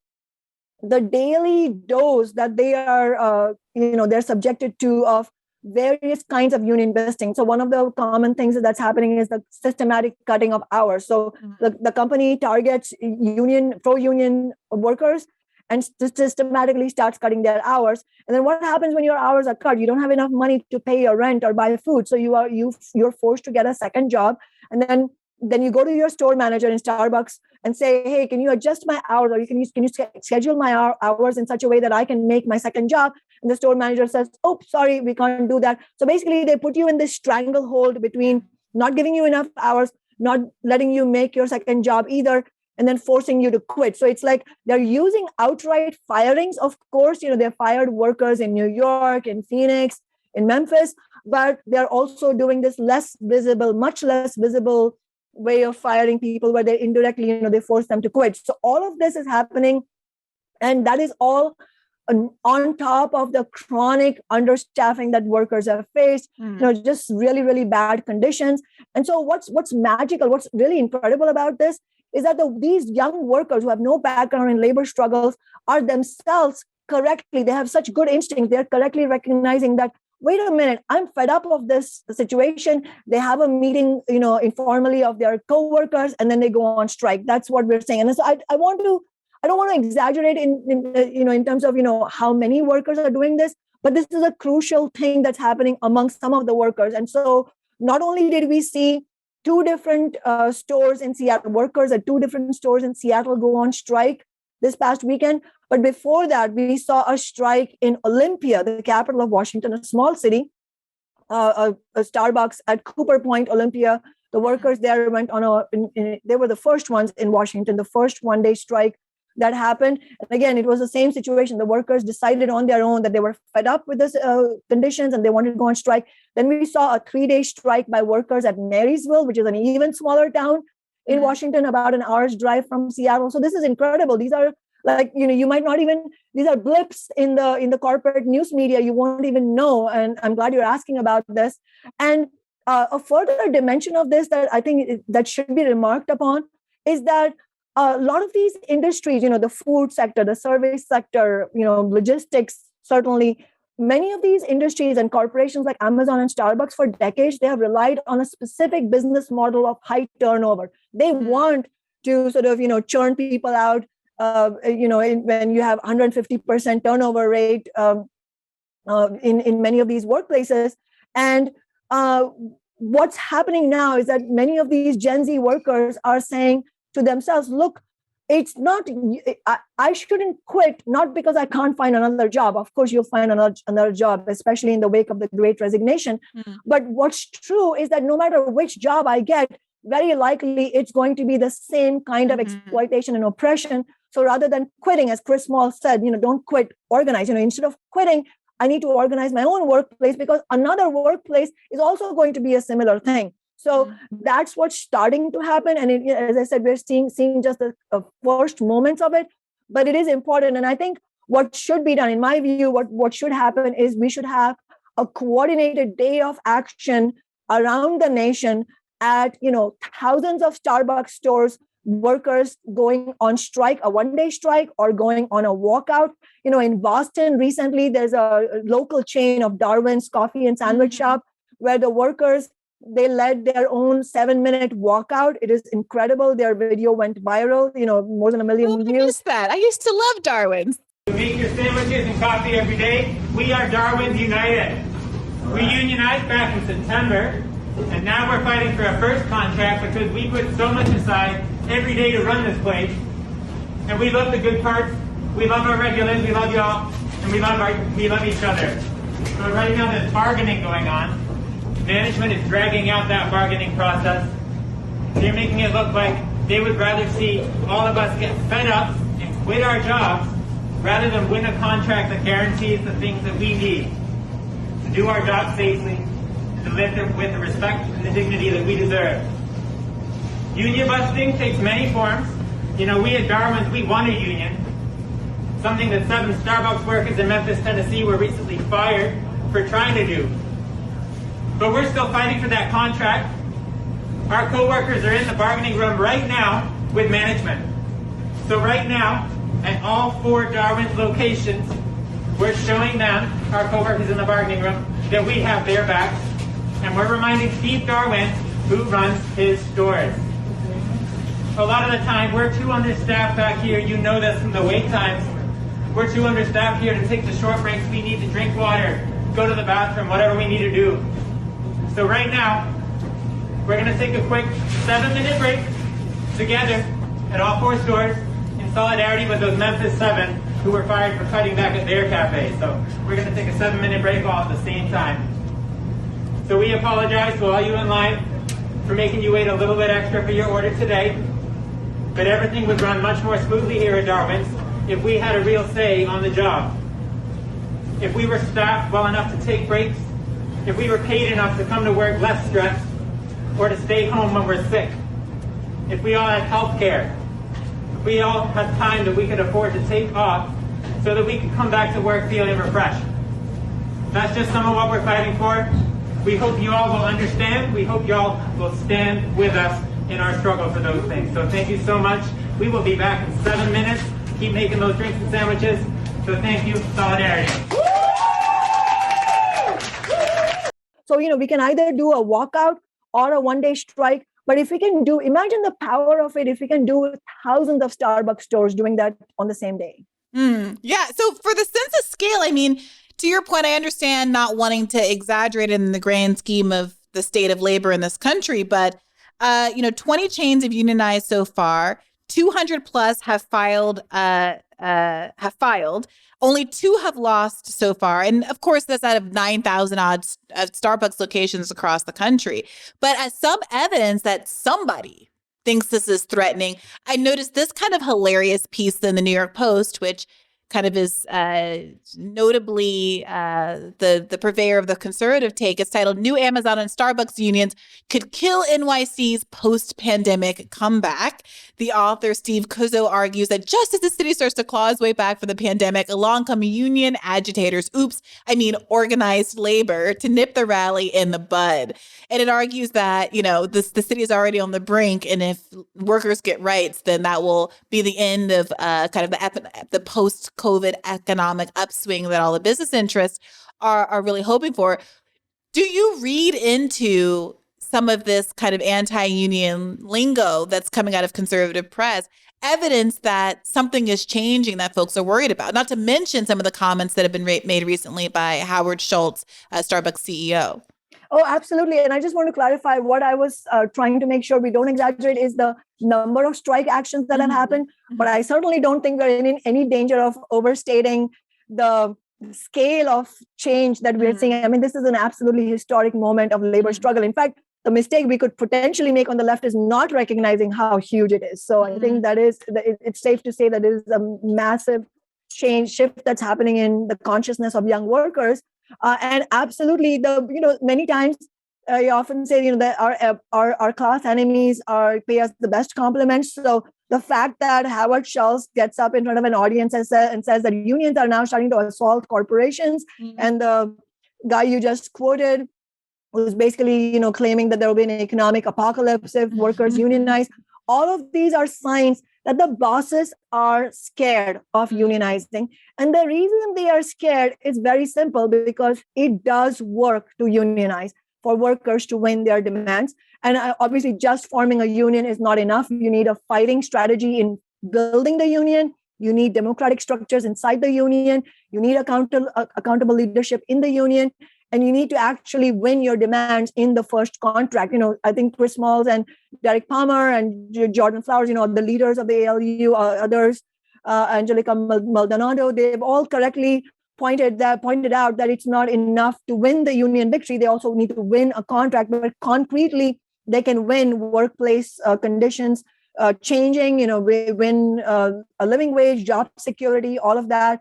S1: the daily dose that they are, they're subjected to of various kinds of union busting. So one of the common things that's happening is the systematic cutting of hours. So the company targets pro-union workers and systematically starts cutting their hours. And then what happens when your hours are cut? You don't have enough money to pay your rent or buy food. So you're forced to get a second job. And then you go to your store manager in Starbucks and say, hey, can you adjust my hours, or can you schedule my hours in such a way that I can make my second job? And the store manager says, oh, sorry, we can't do that. So basically they put you in this stranglehold between not giving you enough hours, not letting you make your second job either, and then forcing you to quit. So it's like they're using outright firings. Of course, they fired workers in New York, in Phoenix, in Memphis, but they're also doing this much less visible way of firing people where they indirectly, they force them to quit. So all of this is happening. And that is all on top of the chronic understaffing that workers have faced, just really, really bad conditions. And so what's magical, what's really incredible about this is that these young workers who have no background in labor struggles are themselves correctly, they have such good instincts, they're correctly recognizing that, wait a minute, I'm fed up of this situation. They have a meeting, informally of their co-workers, and then they go on strike. That's what we're saying. And so I don't want to exaggerate in terms of, how many workers are doing this, but this is a crucial thing that's happening among some of the workers. And so not only did we see 2 different stores in Seattle, workers at 2 different stores in Seattle go on strike this past weekend, but before that, we saw a strike in Olympia, the capital of Washington, a small city, a Starbucks at Cooper Point, Olympia. The workers there went on they were the first ones in Washington, the first one-day strike that happened. And again, it was the same situation. The workers decided on their own that they were fed up with this conditions and they wanted to go on strike. Then we saw a 3-day strike by workers at Marysville, which is an even smaller town in Washington, about an hour's drive from Seattle. So this is incredible. These are you might not even, these are blips in the corporate news media. You won't even know. And I'm glad you're asking about this. And a further dimension of this that I think that should be remarked upon is that a lot of these industries, the food sector, the service sector, logistics, certainly, many of these industries and corporations like Amazon and Starbucks for decades, they have relied on a specific business model of high turnover. They want to sort of, churn people out, when you have 150% turnover rate in many of these workplaces. And what's happening now is that many of these Gen Z workers are saying to themselves, look, it's not, I shouldn't quit, not because I can't find another job. Of course, you'll find another job, especially in the wake of the Great Resignation. But what's true is that no matter which job I get, very likely it's going to be the same kind of exploitation and oppression. So rather than quitting, as Chris Small said, don't quit, organize. Instead of quitting, I need to organize my own workplace because another workplace is also going to be a similar thing. So that's what's starting to happen. And as I said, we're seeing just the first moments of it, but it is important. And I think what should be done, in my view, what should happen is we should have a coordinated day of action around the nation at, thousands of Starbucks stores workers going on strike, a one-day strike, or going on a walkout. In Boston recently, there's a local chain of Darwin's coffee and sandwich shop where the workers, they led their own 7-minute walkout. It is incredible. Their video went viral, more than 1 million views.
S2: I missed that. I used to love Darwin's.
S3: You make your sandwiches and coffee every day. We are Darwin's United. We unionized back in September, and now we're fighting for our first contract because we put so much aside every day to run this place. And we love the good parts. We love our regulars. We love y'all, and we love each other. So right now there's bargaining going on. Management is dragging out that bargaining process. They're making it look like they would rather see all of us get fed up and quit our jobs rather than win a contract that guarantees the things that we need to do our job safely, to live with the respect and the dignity that we deserve. Union busting takes many forms. We at Darwin's, we want a union. Something that 7 Starbucks workers in Memphis, Tennessee were recently fired for trying to do. But we're still fighting for that contract. Our co-workers are in the bargaining room right now with management. So right now, at all 4 Darwin's locations, we're showing them, our co-workers in the bargaining room, that we have their backs. And we're reminding Steve Darwin, who runs his stores. A lot of the time, we're too understaffed back here. You know this from the wait times. We're too understaffed here to take the short breaks. We need to drink water, go to the bathroom, whatever we need to do. So right now, we're going to take a quick 7-minute break together at all 4 stores in solidarity with those Memphis 7 who were fired for cutting back at their cafe. So we're going to take a 7-minute break all at the same time. So we apologize to all you in line for making you wait a little bit extra for your order today. But everything would run much more smoothly here at Darwin's if we had a real say on the job. If we were staffed well enough to take breaks, if we were paid enough to come to work less stressed, or to stay home when we're sick, if we all had health care, if we all had time that we could afford to take off so that we could come back to work feeling refreshed. That's just some of what we're fighting for. We hope you all will understand. We hope you all will stand with us in our struggle for those things. So thank you so much. We will be back in 7 minutes. Keep making those drinks and sandwiches. So thank you. Solidarity.
S1: So, we can either do a walkout or a one-day strike. But if we can imagine the power of it, if we can do thousands of Starbucks stores doing that on the same day.
S2: Yeah. So for the sense of scale, to your point, I understand not wanting to exaggerate in the grand scheme of the state of labor in this country, but 20 chains have unionized so far. 200 plus have filed. Only 2 have lost so far. And of course, that's out of 9,000 odd Starbucks locations across the country. But as some evidence that somebody thinks this is threatening, I noticed this kind of hilarious piece in the New York Post, which kind of is notably the purveyor of the conservative take. It's titled, "New Amazon and Starbucks Unions Could Kill NYC's Post-Pandemic Comeback." The author, Steve Kuzzo, argues that just as the city starts to claw its way back from the pandemic, along come union agitators, organized labor, to nip the rally in the bud. And it argues that, the city is already on the brink, and if workers get rights, then that will be the end of the post-COVID economic upswing that all the business interests are really hoping for. Do you read into some of this kind of anti-union lingo that's coming out of conservative press, evidence that something is changing that folks are worried about? Not to mention some of the comments that have been made recently by Howard Schultz, Starbucks CEO.
S1: Oh, absolutely. And I just want to clarify what I was trying to make sure we don't exaggerate is the number of strike actions that have happened. But I certainly don't think we're in any danger of overstating the scale of change that we're seeing. This is an absolutely historic moment of labor struggle. In fact, the mistake we could potentially make on the left is not recognizing how huge it is. So I think it's safe to say that it is a massive shift that's happening in the consciousness of young workers. And absolutely, many times you often say, that our class enemies pay us the best compliments. So the fact that Howard Schultz gets up in front of an audience and says that unions are now starting to assault corporations, and the guy you just quoted who's basically, claiming that there will be an economic apocalypse if workers unionize. all of these are signs that the bosses are scared of unionizing. And the reason they are scared is very simple, because it does work to unionize for workers to win their demands. And obviously, just forming a union is not enough. You need a fighting strategy in building the union. You need democratic structures inside the union. You need accountable leadership in the union. And you need to actually win your demands in the first contract. I think Chris Smalls and Derek Palmer and Jordan Flowers, the leaders of the ALU, others, Angelica Maldonado, they've all correctly pointed out that it's not enough to win the union victory. They also need to win a contract, but concretely, they can win workplace conditions changing, win a living wage, job security, all of that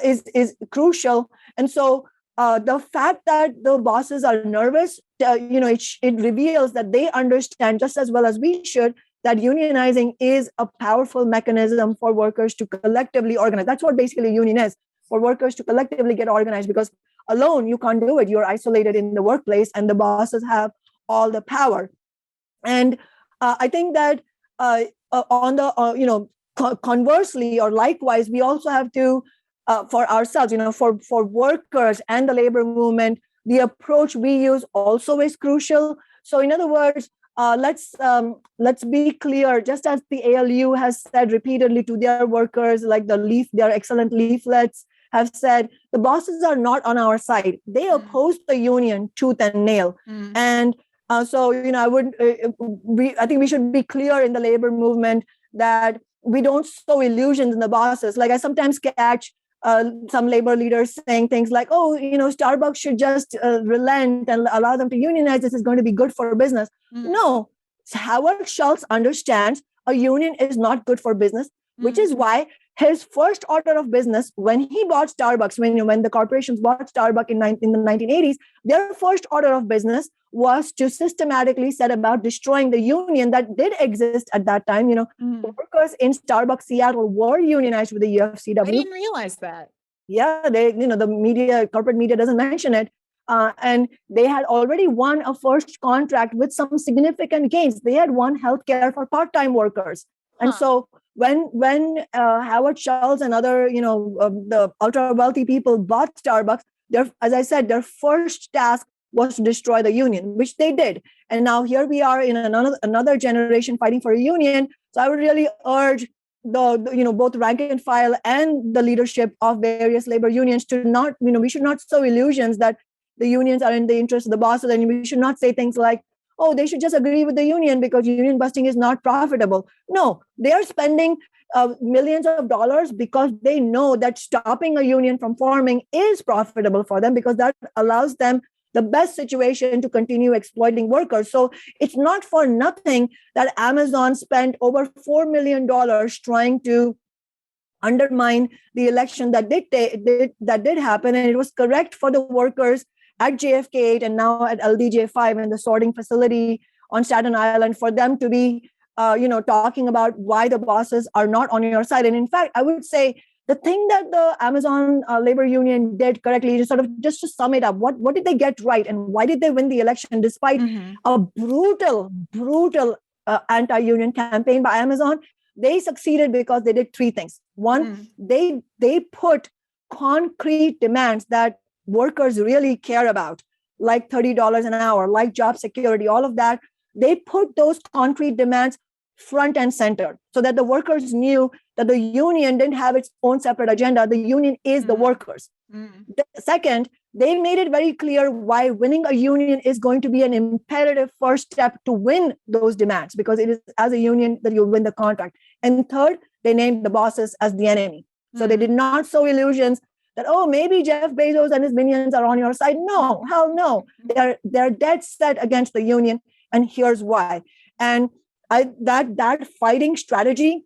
S1: is crucial. And so the fact that the bosses are nervous, it reveals that they understand just as well as we should that unionizing is a powerful mechanism for workers to collectively organize. That's what basically a union is, for workers to collectively get organized, because alone you can't do it. You're isolated in the workplace and the bosses have all the power. And I think that conversely or likewise, we also have to, for ourselves, for workers and the labor movement, the approach we use also is crucial. So in other words, let's be clear, just as the ALU has said repeatedly to their workers, like their excellent leaflets have said, the bosses are not on our side. They oppose the union tooth and nail. And so, I think we should be clear in the labor movement that we don't sow illusions in the bosses. Like I sometimes catch some labor leaders saying things like, Starbucks should just relent and allow them to unionize. This is going to be good for business. No, Howard Schultz understands a union is not good for business, which is why his first order of business when he bought Starbucks, when the corporations bought Starbucks in the 1980s, their first order of business was to systematically set about destroying the union that did exist at that time. The workers in Starbucks Seattle were unionized with the UFCW.
S2: I didn't realize that.
S1: Yeah, the corporate media doesn't mention it. And they had already won a first contract with some significant gains. They had won healthcare for part-time workers. And so when Howard Schultz and other, the ultra wealthy people bought Starbucks, as I said, their first task was to destroy the union, which they did. And now here we are in another generation fighting for a union. So I would really urge both rank and file and the leadership of various labor unions to not, we should not sow illusions that the unions are in the interest of the bosses. And we should not say things like, oh, they should just agree with the union because union busting is not profitable. No, they are spending millions of dollars because they know that stopping a union from forming is profitable for them, because that allows them the best situation to continue exploiting workers. So it's not for nothing that Amazon spent over $4 million trying to undermine the election that did happen. And it was correct for the workers at JFK 8 and now at LDJ 5 and the sorting facility on Staten Island for them to be, talking about why the bosses are not on your side. And in fact, I would say the thing that the Amazon labor union did correctly, just to sum it up, what did they get right and why did they win the election despite a brutal anti-union campaign by Amazon? They succeeded because they did three things. One, they put concrete demands that workers really care about, like $30 an hour, like job security, all of that. They put those concrete demands front and center so that the workers knew that the union didn't have its own separate agenda. The union is the workers. Second, they made it very clear why winning a union is going to be an imperative first step to win those demands, because it is as a union that you'll win the contract. And third, they named the bosses as the enemy. So they did not sow illusions that, oh, maybe Jeff Bezos and his minions are on your side. No, hell no. They're dead set against the union. And here's why. And that fighting strategy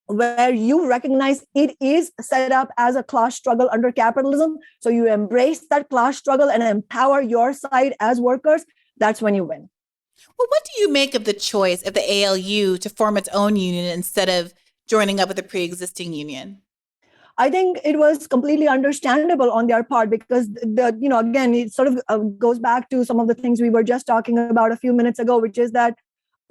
S1: where you recognize it is set up as a class struggle under capitalism, so you embrace that class struggle and empower your side as workers, that's when you win.
S2: Well, what do you make of the choice of the ALU to form its own union instead of joining up with a pre-existing union?
S1: I think it was completely understandable on their part because again, it sort of goes back to some of the things we were just talking about a few minutes ago, which is that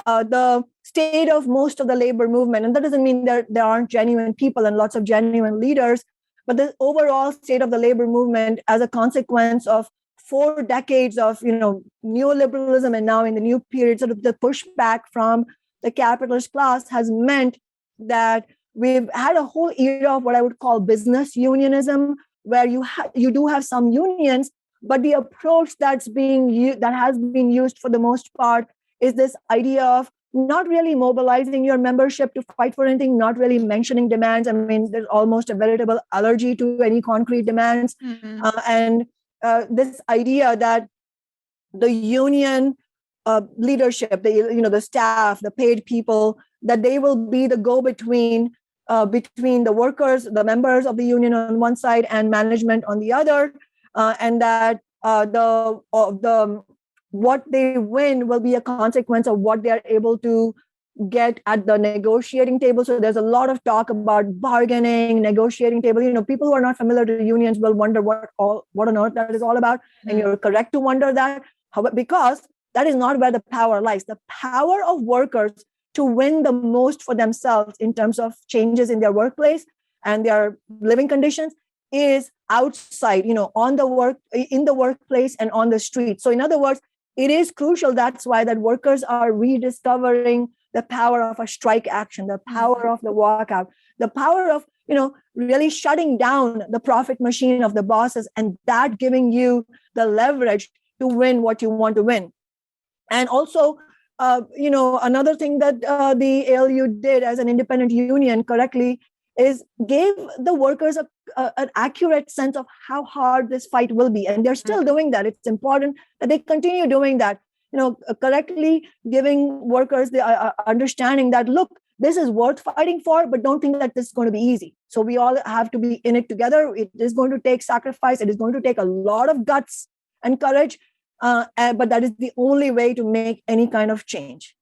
S1: the state of most of the labor movement, and that doesn't mean there aren't genuine people and lots of genuine leaders, but the overall state of the labor movement as a consequence of 4 decades of neoliberalism, and now in the new period, sort of the pushback from the capitalist class has meant that we've had a whole era of what I would call business unionism, where you do have some unions, but the approach that has been used for the most part is this idea of not really mobilizing your membership to fight for anything, not really mentioning demands. I mean, there's almost a veritable allergy to any concrete demands. And this idea that the union leadership, the staff, the paid people, that they will be the go-between between the workers, the members of the union on one side, and management on the other, and that the what they win will be a consequence of what they are able to get at the negotiating table. So there's a lot of talk about bargaining, negotiating table. People who are not familiar to unions will wonder what on earth that is all about. And you're correct to wonder that, because that is not where the power lies. The power of workers to win the most for themselves in terms of changes in their workplace and their living conditions is outside, on the in the workplace and on the street. So in other words, it is crucial. That's why that workers are rediscovering the power of a strike action, the power of the walkout, the power of, really shutting down the profit machine of the bosses, and that giving you the leverage to win what you want to win. And also, another thing that the ALU did as an independent union correctly is gave the workers an accurate sense of how hard this fight will be. And they're still doing that. It's important that they continue doing that, correctly giving workers the understanding that, look, this is worth fighting for, but don't think that this is going to be easy. So we all have to be in it together. It is going to take sacrifice. It is going to take a lot of guts and courage. But that is the only way to make any kind of change.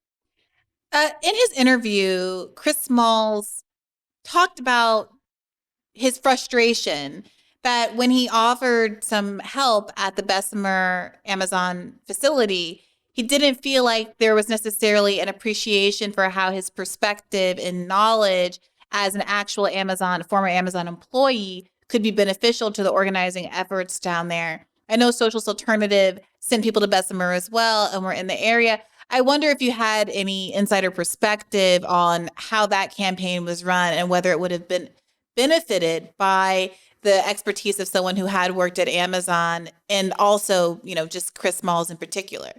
S2: In his interview, Chris Smalls talked about his frustration that when he offered some help at the Bessemer Amazon facility, he didn't feel like there was necessarily an appreciation for how his perspective and knowledge as an actual former Amazon employee could be beneficial to the organizing efforts down there. I know Socialist Alternative sent people to Bessemer as well, and we're in the area. I wonder if you had any insider perspective on how that campaign was run and whether it would have been benefited by the expertise of someone who had worked at Amazon, and also, just Chris Smalls in particular.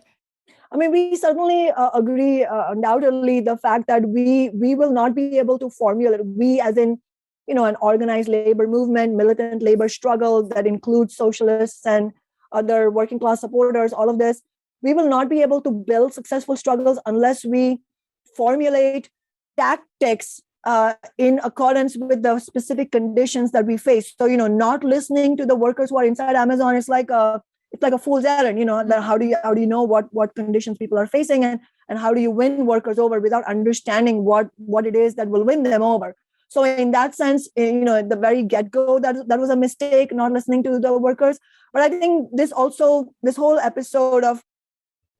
S1: I mean, we certainly agree, undoubtedly, the fact that we will not be able to formulate, we as in, an organized labor movement, militant labor struggle that includes socialists and other working class supporters, all of this, we will not be able to build successful struggles unless we formulate tactics in accordance with the specific conditions that we face. So, not listening to the workers who are inside Amazon is like a fool's errand. That how do you know what conditions people are facing, and how do you win workers over without understanding what it is that will win them over. So in that sense, at the very get-go, that was a mistake, not listening to the workers. But I think this whole episode of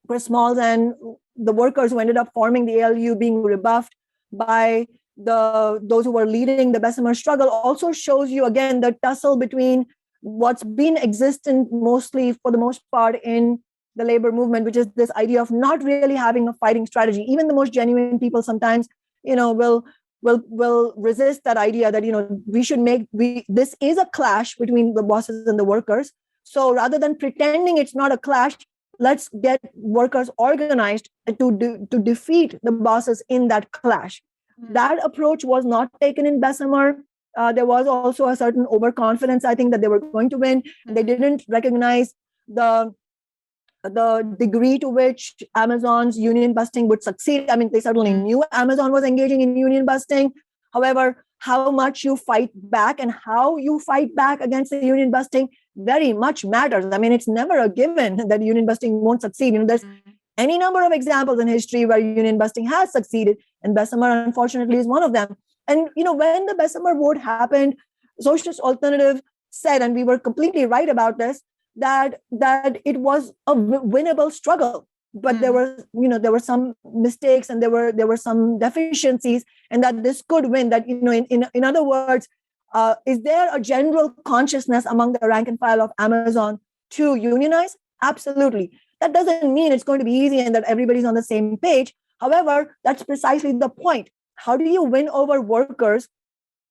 S1: Chris Smalls and the workers who ended up forming the ALU being rebuffed by those who were leading the Bessemer struggle also shows you again the tussle between what's been existent mostly for the most part in the labor movement, which is this idea of not really having a fighting strategy. Even the most genuine people sometimes, will resist that idea that, this is a clash between the bosses and the workers. So rather than pretending it's not a clash, let's get workers organized to defeat the bosses in that clash. That approach was not taken in Bessemer. There was also a certain overconfidence, I think, that they were going to win. They didn't recognize the degree to which Amazon's union busting would succeed. I mean, they certainly knew Amazon was engaging in union busting. However, how much you fight back and how you fight back against the union busting very much matters. I mean, it's never a given that union busting won't succeed. There's any number of examples in history where union busting has succeeded, and Bessemer, unfortunately, is one of them. And, when the Bessemer vote happened, Socialist Alternative said, and we were completely right about this, that it was a winnable struggle. but there were some mistakes and there were some deficiencies, and that this could win. That, in other words, is there a general consciousness among the rank and file of Amazon to unionize? Absolutely. That doesn't mean it's going to be easy and that everybody's on the same page. However, that's precisely the point. How do you win over workers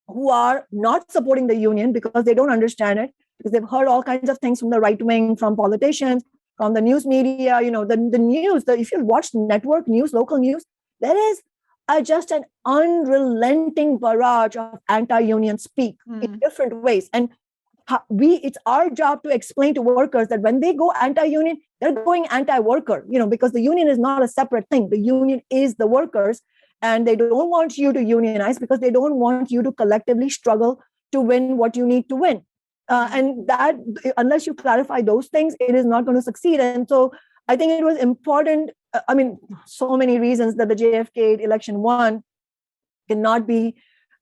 S1: who are not supporting the union because they don't understand it, because they've heard all kinds of things from the right wing, from politicians, from the news media, the news, if you watch network news, local news, there is just an unrelenting barrage of anti-union speak in different ways. And it's our job to explain to workers that when they go anti-union, they're going anti-worker, because the union is not a separate thing. The union is the workers, and they don't want you to unionize because they don't want you to collectively struggle to win what you need to win. And that, unless you clarify those things, it is not going to succeed. And so I think it was important. So many reasons that the JFK election won cannot be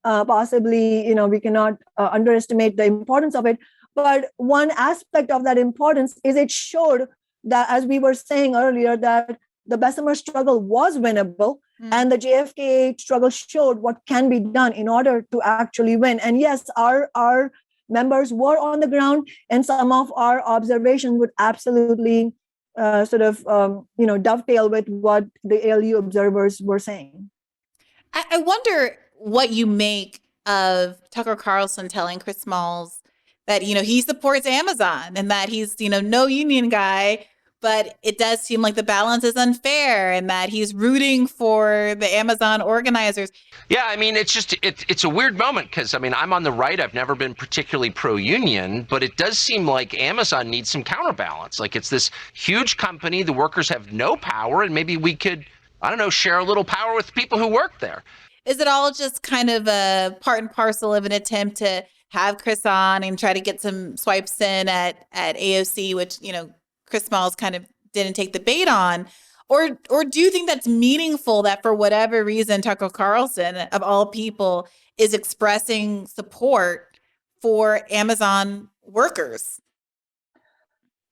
S1: possibly, we cannot underestimate the importance of it. But one aspect of that importance is it showed that, as we were saying earlier, that the Bessemer struggle was winnable, and the JFK struggle showed what can be done in order to actually win. And yes, our members were on the ground, and some of our observations would absolutely dovetail with what the ALU observers were saying.
S2: I wonder what you make of Tucker Carlson telling Chris Smalls that, he supports Amazon and that he's, no union guy, but it does seem like the balance is unfair and that he's rooting for the Amazon organizers.
S4: Yeah, it's a weird moment because, I'm on the right. I've never been particularly pro-union, but it does seem like Amazon needs some counterbalance. Like, it's this huge company. The workers have no power, and maybe we could, share a little power with people who work there.
S2: Is it all just kind of a part and parcel of an attempt to have Chris on and try to get some swipes in at AOC, which, Chris Smalls kind of didn't take the bait on? Or do you think that's meaningful, that for whatever reason, Tucker Carlson, of all people, is expressing support for Amazon workers?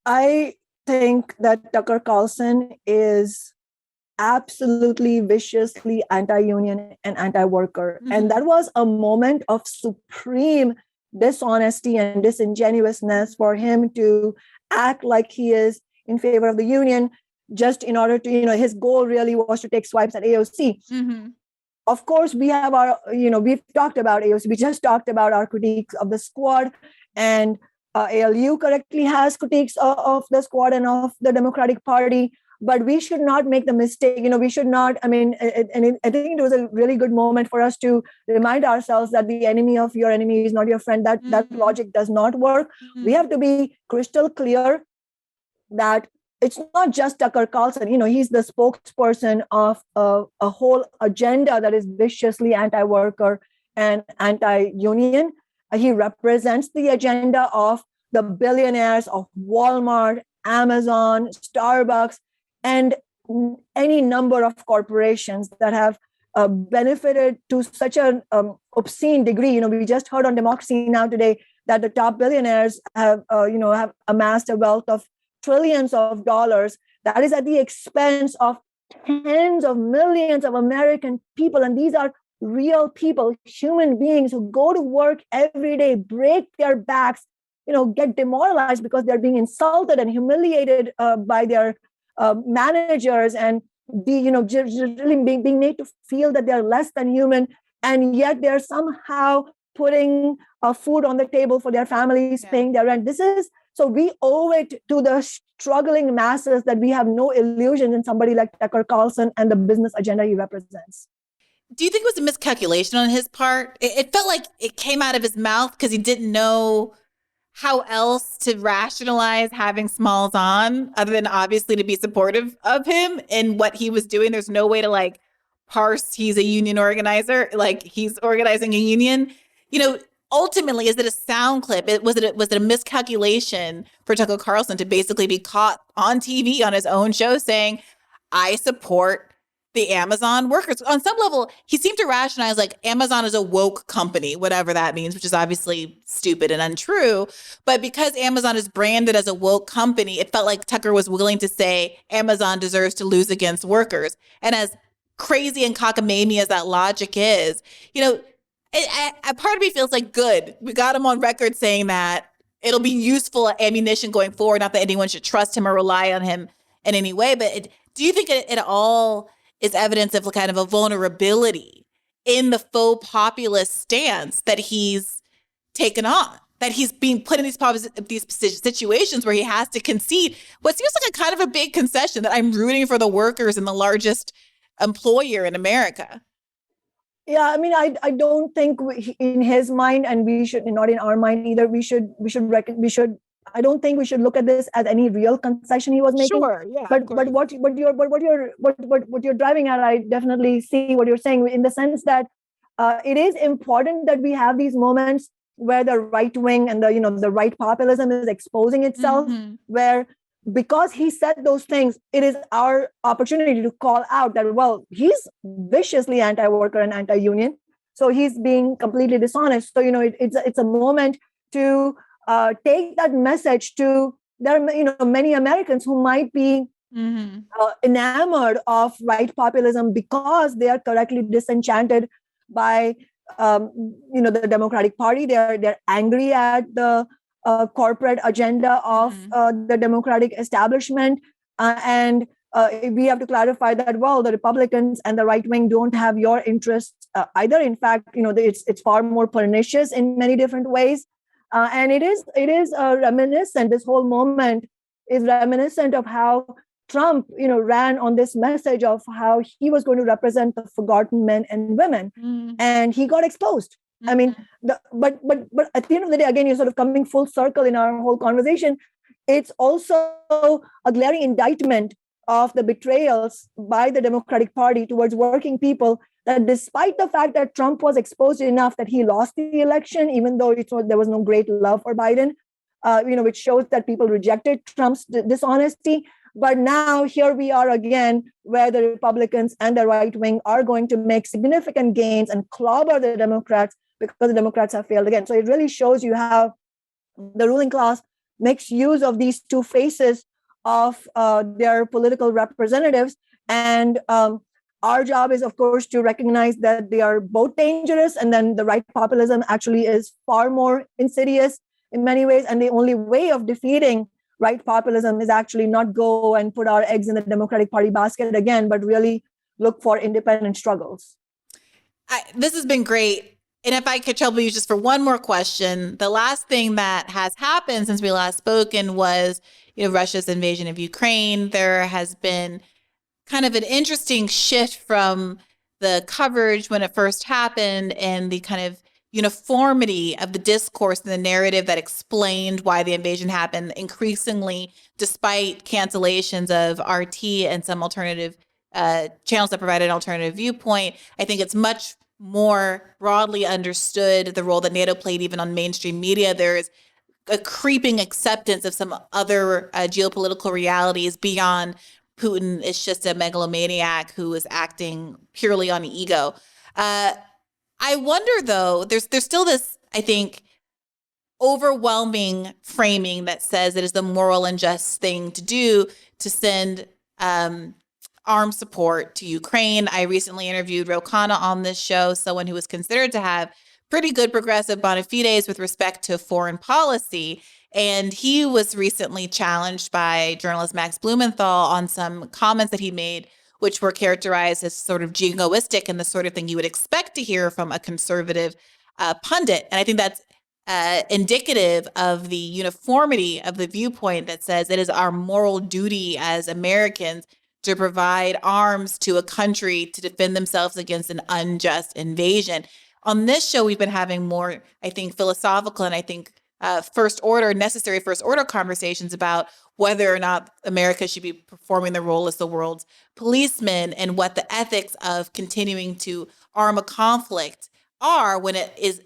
S1: I think that Tucker Carlson is absolutely viciously anti-union and anti-worker. And that was a moment of supreme dishonesty and disingenuousness for him to act like he is in favor of the union, just in order to, his goal really was to take swipes at AOC. Of course, we have we've talked about AOC. We just talked about our critiques of the squad, and ALU correctly has critiques of the squad and of the Democratic Party. But we should not make the mistake, we should not, I think it was a really good moment for us to remind ourselves that the enemy of your enemy is not your friend. That logic does not work. We have to be crystal clear that it's not just Tucker Carlson. He's the spokesperson of a whole agenda that is viciously anti-worker and anti-union. He represents the agenda of the billionaires of Walmart, Amazon, Starbucks, and any number of corporations that have benefited to such an obscene degree. We just heard on Democracy Now! Today that the top billionaires have amassed a wealth of trillions of dollars that is at the expense of tens of millions of American people. And these are real people, human beings who go to work every day, break their backs, get demoralized because they're being insulted and humiliated by their managers, and really being made to feel that they're less than human, and yet they're somehow putting food on the table for their families, paying their rent. So we owe it to the struggling masses that we have no illusion in somebody like Tucker Carlson and the business agenda he represents.
S2: Do you think it was a miscalculation on his part? It felt like it came out of his mouth because he didn't know how else to rationalize having Smalls on, other than obviously to be supportive of him and what he was doing. There's no way to parse he's a union organizer, like he's organizing a union. Ultimately, is it a sound clip? Was it a miscalculation for Tucker Carlson to basically be caught on TV on his own show saying, I support the Amazon workers. On some level, he seemed to rationalize like Amazon is a woke company, whatever that means, which is obviously stupid and untrue. But because Amazon is branded as a woke company, it felt like Tucker was willing to say Amazon deserves to lose against workers. And as crazy and cockamamie as that logic is, you know, a part of me feels like good. We got him on record saying that it'll be useful ammunition going forward. Not that anyone should trust him or rely on him in any way, but do you think it all is evidence of kind of a vulnerability in the faux populist stance that he's taken on, that he's being put in these situations where he has to concede what seems like a kind of a big concession that I'm rooting for the workers in the largest employer in America?
S1: Yeah, I mean, I don't think in his mind, and we should not in our mind either. I don't think we should look at this as any real concession he was making.
S2: Sure, yeah.
S1: But what you're driving at, I definitely see what you're saying in the sense that it is important that we have these moments where the right wing and the right populism is exposing itself, where because he said those things, it is our opportunity to call out that, well, he's viciously anti-worker and anti-union. So he's being completely dishonest. So, it's a moment to take that message to many Americans who might be enamored of right populism because they are correctly disenchanted by the Democratic Party. They're angry at the corporate agenda of the Democratic establishment, and we have to clarify that, well, the Republicans and the right wing don't have your interests either. In fact, it's far more pernicious in many different ways. And it is reminiscent. This whole moment is reminiscent of how Trump, ran on this message of how he was going to represent the forgotten men and women, and he got exposed. I mean, but at the end of the day, again, you're sort of coming full circle in our whole conversation. It's also a glaring indictment of the betrayals by the Democratic Party towards working people, that despite the fact that Trump was exposed enough that he lost the election, even though there was no great love for Biden, which shows that people rejected Trump's dishonesty. But now here we are again, where the Republicans and the right wing are going to make significant gains and clobber the Democrats because the Democrats have failed again. So it really shows you how the ruling class makes use of these two faces of their political representatives. And our job is, of course, to recognize that they are both dangerous. And then the right populism actually is far more insidious in many ways. And the only way of defeating right populism is actually not go and put our eggs in the Democratic Party basket again, but really look for independent struggles.
S2: This has been great. And if I could trouble you just for one more question, the last thing that has happened since we last spoken was, Russia's invasion of Ukraine. There has been kind of an interesting shift from the coverage when it first happened and the kind of uniformity of the discourse and the narrative that explained why the invasion happened. Increasingly, despite cancellations of RT and some alternative channels that provide an alternative viewpoint, I think it's much more broadly understood the role that NATO played even on mainstream media. There is a creeping acceptance of some other geopolitical realities beyond Putin is just a megalomaniac who is acting purely on ego. I wonder, though, there's still this, I think, overwhelming framing that says it is the moral and just thing to do to send armed support to Ukraine. I recently interviewed Rokana on this show, someone who was considered to have pretty good progressive bona fides with respect to foreign policy. And he was recently challenged by journalist Max Blumenthal on some comments that he made, which were characterized as sort of jingoistic and the sort of thing you would expect to hear from a conservative pundit. And I think that's indicative of the uniformity of the viewpoint that says it is our moral duty as Americans to provide arms to a country to defend themselves against an unjust invasion. On this show, we've been having more, I think, philosophical and I think necessary first order conversations about whether or not America should be performing the role as the world's policeman and what the ethics of continuing to arm a conflict are when it is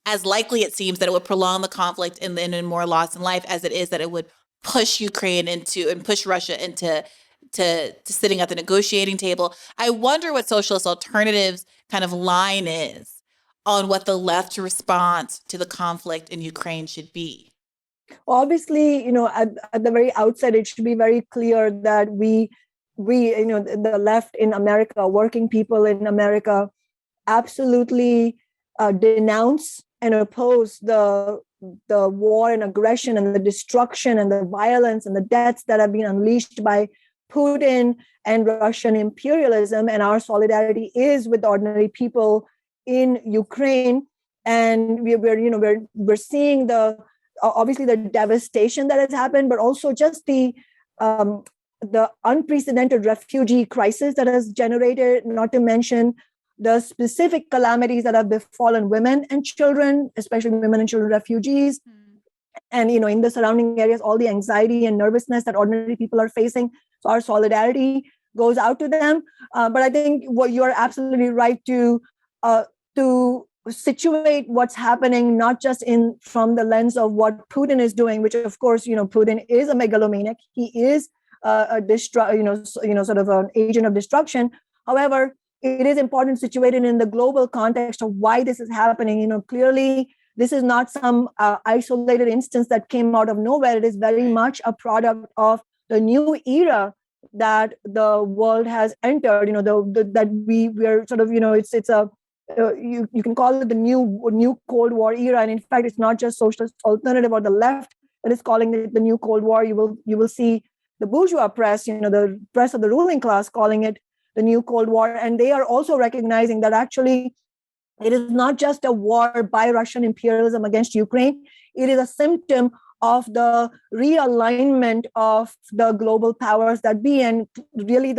S2: as likely, it seems, that it would prolong the conflict and then in more loss in life as it is that it would push Ukraine into and push Russia into to sitting at the negotiating table. I wonder what socialist alternatives kind of line is on what the left's response to the conflict in Ukraine should be.
S1: Obviously, at the very outset, it should be very clear that we, the left in America, working people in America, absolutely denounce and oppose the war and aggression and the destruction and the violence and the deaths that have been unleashed by Putin and Russian imperialism. And our solidarity is with ordinary people in Ukraine. And we're seeing obviously the devastation that has happened, but also just the unprecedented refugee crisis that has generated, not to mention the specific calamities that have befallen women and children, especially women and children refugees. And, in the surrounding areas, all the anxiety and nervousness that ordinary people are facing. So our solidarity goes out to them. But I think you're absolutely right to situate what's happening, not just from the lens of what Putin is doing, which of course, Putin is a megalomaniac. He is sort of an agent of destruction. However, it is important to situate it in the global context of why this is happening. Clearly, this is not some isolated instance that came out of nowhere. It is very much a product of the new era that the world has entered. That we're sort of, it's a you can call it the new Cold War era, and in fact, it's not just socialist alternative or the left that is calling it the new Cold War. You will see the bourgeois press, the press of the ruling class, calling it the new Cold War, and they are also recognizing that actually it is not just a war by Russian imperialism against Ukraine. It is a symptom of the realignment of the global powers that be, and really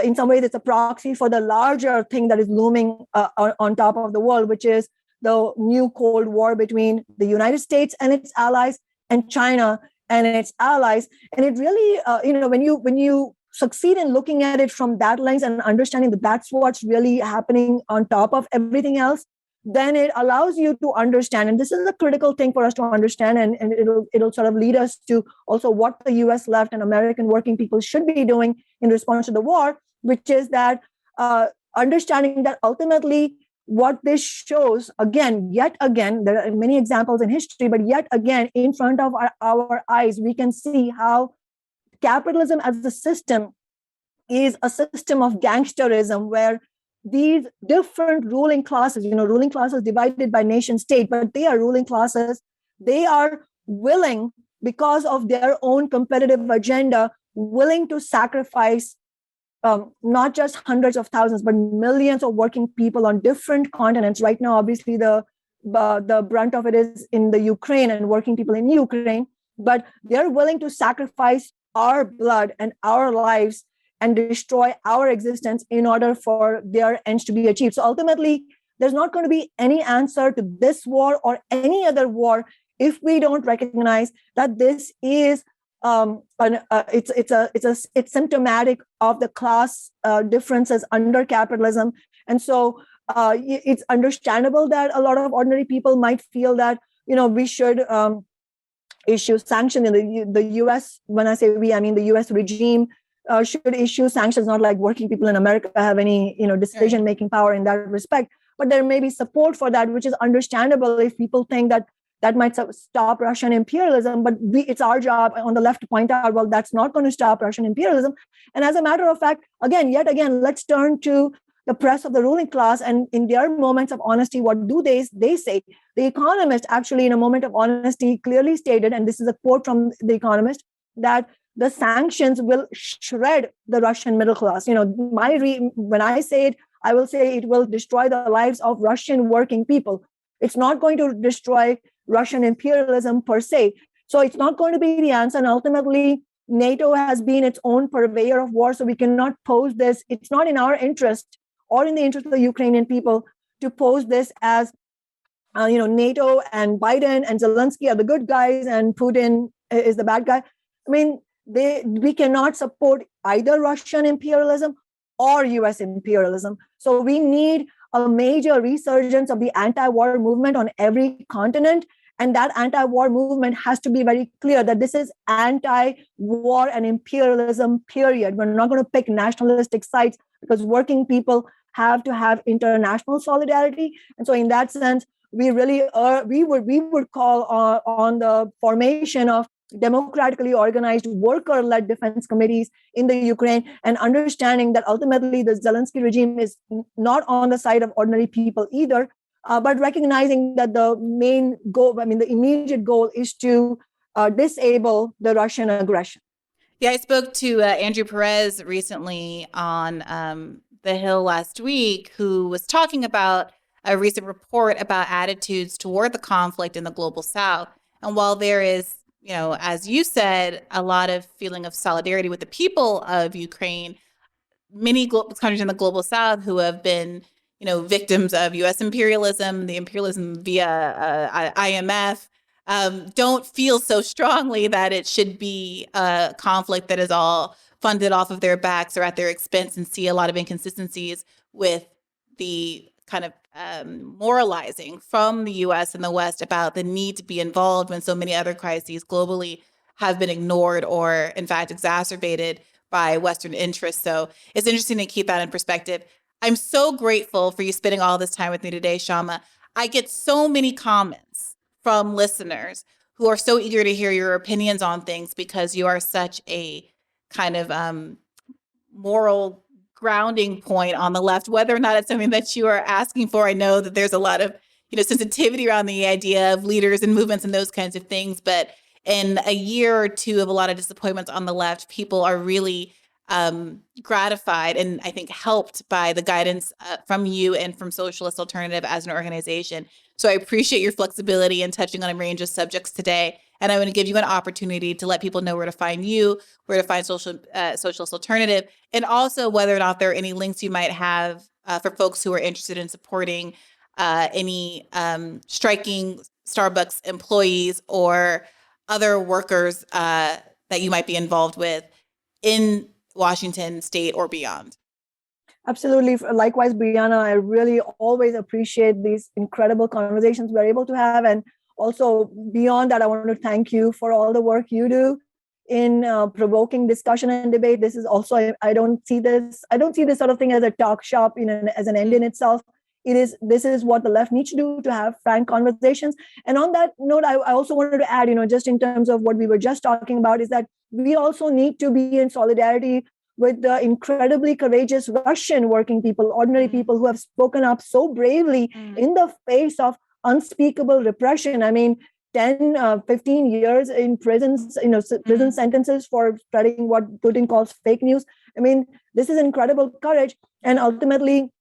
S1: in some ways, it's a proxy for the larger thing that is looming on top of the world, which is the new Cold War between the United States and its allies and China and its allies. And it really, when you succeed in looking at it from that lens and understanding that that's what's really happening on top of everything else, then it allows you to understand, and this is a critical thing for us to understand, and it'll sort of lead us to also what the US left and American working people should be doing in response to the war, which is that understanding that ultimately what this shows, yet again, there are many examples in history, but yet again, in front of our eyes, we can see how capitalism as a system is a system of gangsterism, where these different ruling classes divided by nation state, but they are ruling classes. They are willing, because of their own competitive agenda, willing to sacrifice not just hundreds of thousands, but millions of working people on different continents. Right now, obviously, the brunt of it is in the Ukraine and working people in Ukraine, but they're willing to sacrifice our blood and our lives and destroy our existence in order for their ends to be achieved. So ultimately, there's not going to be any answer to this war or any other war if we don't recognize that this is it's symptomatic of the class differences under capitalism. And so it's understandable that a lot of ordinary people might feel that we should issue sanctions in the US. When I say we, I mean the US regime should issue sanctions. Not like working people in America have any decision making power in that respect, but there may be support for that, which is understandable if people think that might stop Russian imperialism. But it's our job on the left to point out, well, that's not going to stop Russian imperialism. And as a matter of fact, yet again, let's turn to the press of the ruling class, and in their moments of honesty, what do they say? The Economist actually, in a moment of honesty, clearly stated, and this is a quote from the Economist, that the sanctions will shred the Russian middle class. When I say it, I will say it will destroy the lives of Russian working people. It's not going to destroy Russian imperialism per se. So it's not going to be the answer. And ultimately, NATO has been its own purveyor of war. So we cannot pose this. It's not in our interest or in the interest of the Ukrainian people to pose this as, NATO and Biden and Zelensky are the good guys and Putin is the bad guy. I mean, we cannot support either Russian imperialism or US imperialism. So we need a major resurgence of the anti-war movement on every continent. And that anti-war movement has to be very clear that this is anti-war and imperialism, period. We're not going to pick nationalistic sides because working people have to have international solidarity. And so in that sense, we really we would call on the formation of democratically organized worker-led defense committees in the Ukraine, and understanding that ultimately the Zelensky regime is not on the side of ordinary people either, but recognizing that the main goal, the immediate goal is to disable the Russian aggression.
S2: Yeah, I spoke to Andrew Perez recently on The Hill last week, who was talking about a recent report about attitudes toward the conflict in the global South. And while there is, as you said, a lot of feeling of solidarity with the people of Ukraine, many countries in the global South who have been, victims of U.S. imperialism, the imperialism via IMF, don't feel so strongly that it should be a conflict that is all funded off of their backs or at their expense, and see a lot of inconsistencies with the kind of moralizing from the U.S. and the West about the need to be involved when so many other crises globally have been ignored or, in fact, exacerbated by Western interests. So it's interesting to keep that in perspective. I'm so grateful for you spending all this time with me today, Kshama. I get so many comments from listeners who are so eager to hear your opinions on things because you are such a kind of moral grounding point on the left, whether or not it's something that you are asking for. I know that there's a lot of, sensitivity around the idea of leaders and movements and those kinds of things. But in a year or two of a lot of disappointments on the left, people are really gratified and I think helped by the guidance from you and from Socialist Alternative as an organization. So I appreciate your flexibility in touching on a range of subjects today. And I want to give you an opportunity to let people know where to find you, where to find Socialist Alternative, and also whether or not there are any links you might have for folks who are interested in supporting any striking Starbucks employees or other workers that you might be involved with in Washington state or beyond.
S1: Absolutely. Likewise, Brianna, I really always appreciate these incredible conversations we're able to have. And also beyond that, I want to thank you for all the work you do in provoking discussion and debate. This is also, I don't see this sort of thing as a talk shop, as an end in itself. This is what the left needs to do to have frank conversations. And on that note, I also wanted to add, just in terms of what we were just talking about, is that we also need to be in solidarity with the incredibly courageous Russian working people, ordinary people who have spoken up so bravely in the face of unspeakable repression. 10, 15 years in prisons, prison sentences for spreading what Putin calls fake news. This is incredible courage. And ultimately,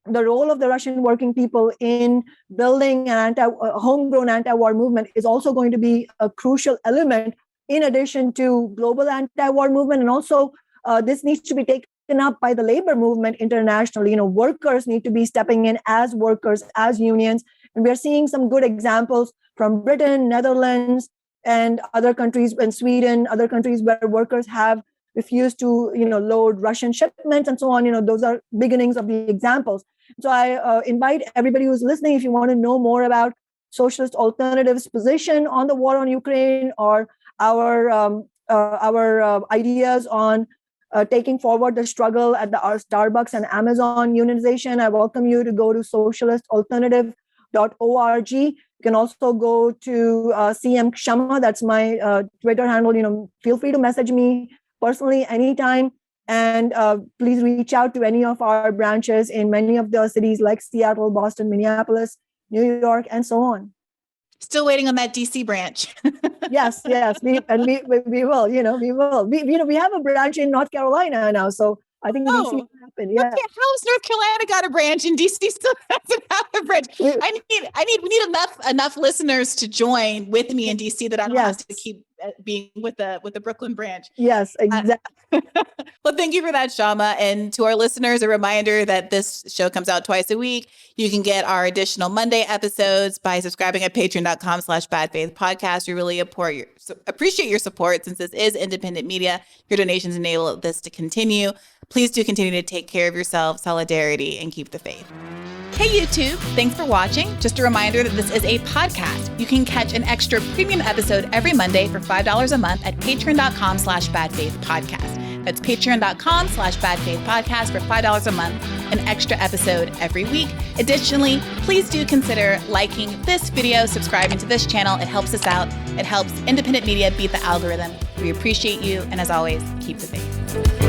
S1: the role of the Russian working people in building a homegrown anti-war movement is also going to be a crucial element in addition to global anti-war movement. And also, this needs to be taken up by the labor movement internationally. Workers need to be stepping in as workers, as unions. And we're seeing some good examples from Britain, Netherlands, and other countries, and Sweden, other countries where workers have refused to, load Russian shipments and so on. Those are beginnings of the examples. So I invite everybody who's listening, if you want to know more about Socialist Alternative's position on the war on Ukraine or our ideas on taking forward the struggle at the Starbucks and Amazon unionization, I welcome you to go to socialistalternative.org. You can also go to CM Kshama. That's my Twitter handle. Feel free to message me personally anytime. And please reach out to any of our branches in many of the cities like Seattle, Boston, Minneapolis, New York, and so on.
S2: Still waiting on that DC branch.
S1: Yes, we will. We will. We have a branch in North Carolina now, so I think DC will happen. Yeah.
S2: Okay, how's North Carolina got a branch and DC still doesn't have a branch? We need enough listeners to join with me in DC that I don't have to keep being with the Brooklyn branch.
S1: Yes, exactly.
S2: Well, thank you for that, Kshama. And to our listeners, a reminder that this show comes out twice a week. You can get our additional Monday episodes by subscribing at patreon.com/badfaithpodcast. We really appreciate your support since this is independent media. Your donations enable this to continue. Please do continue to take care of yourself, solidarity, and keep the faith. Hey YouTube, thanks for watching. Just a reminder that this is a podcast. You can catch an extra premium episode every Monday for $5 a month at patreon.com/badfaithpodcast. That's patreon.com/badfaithpodcast for $5 a month, an extra episode every week. Additionally, please do consider liking this video, subscribing to this channel. It helps us out. It helps independent media beat the algorithm. We appreciate you. And as always, keep the faith.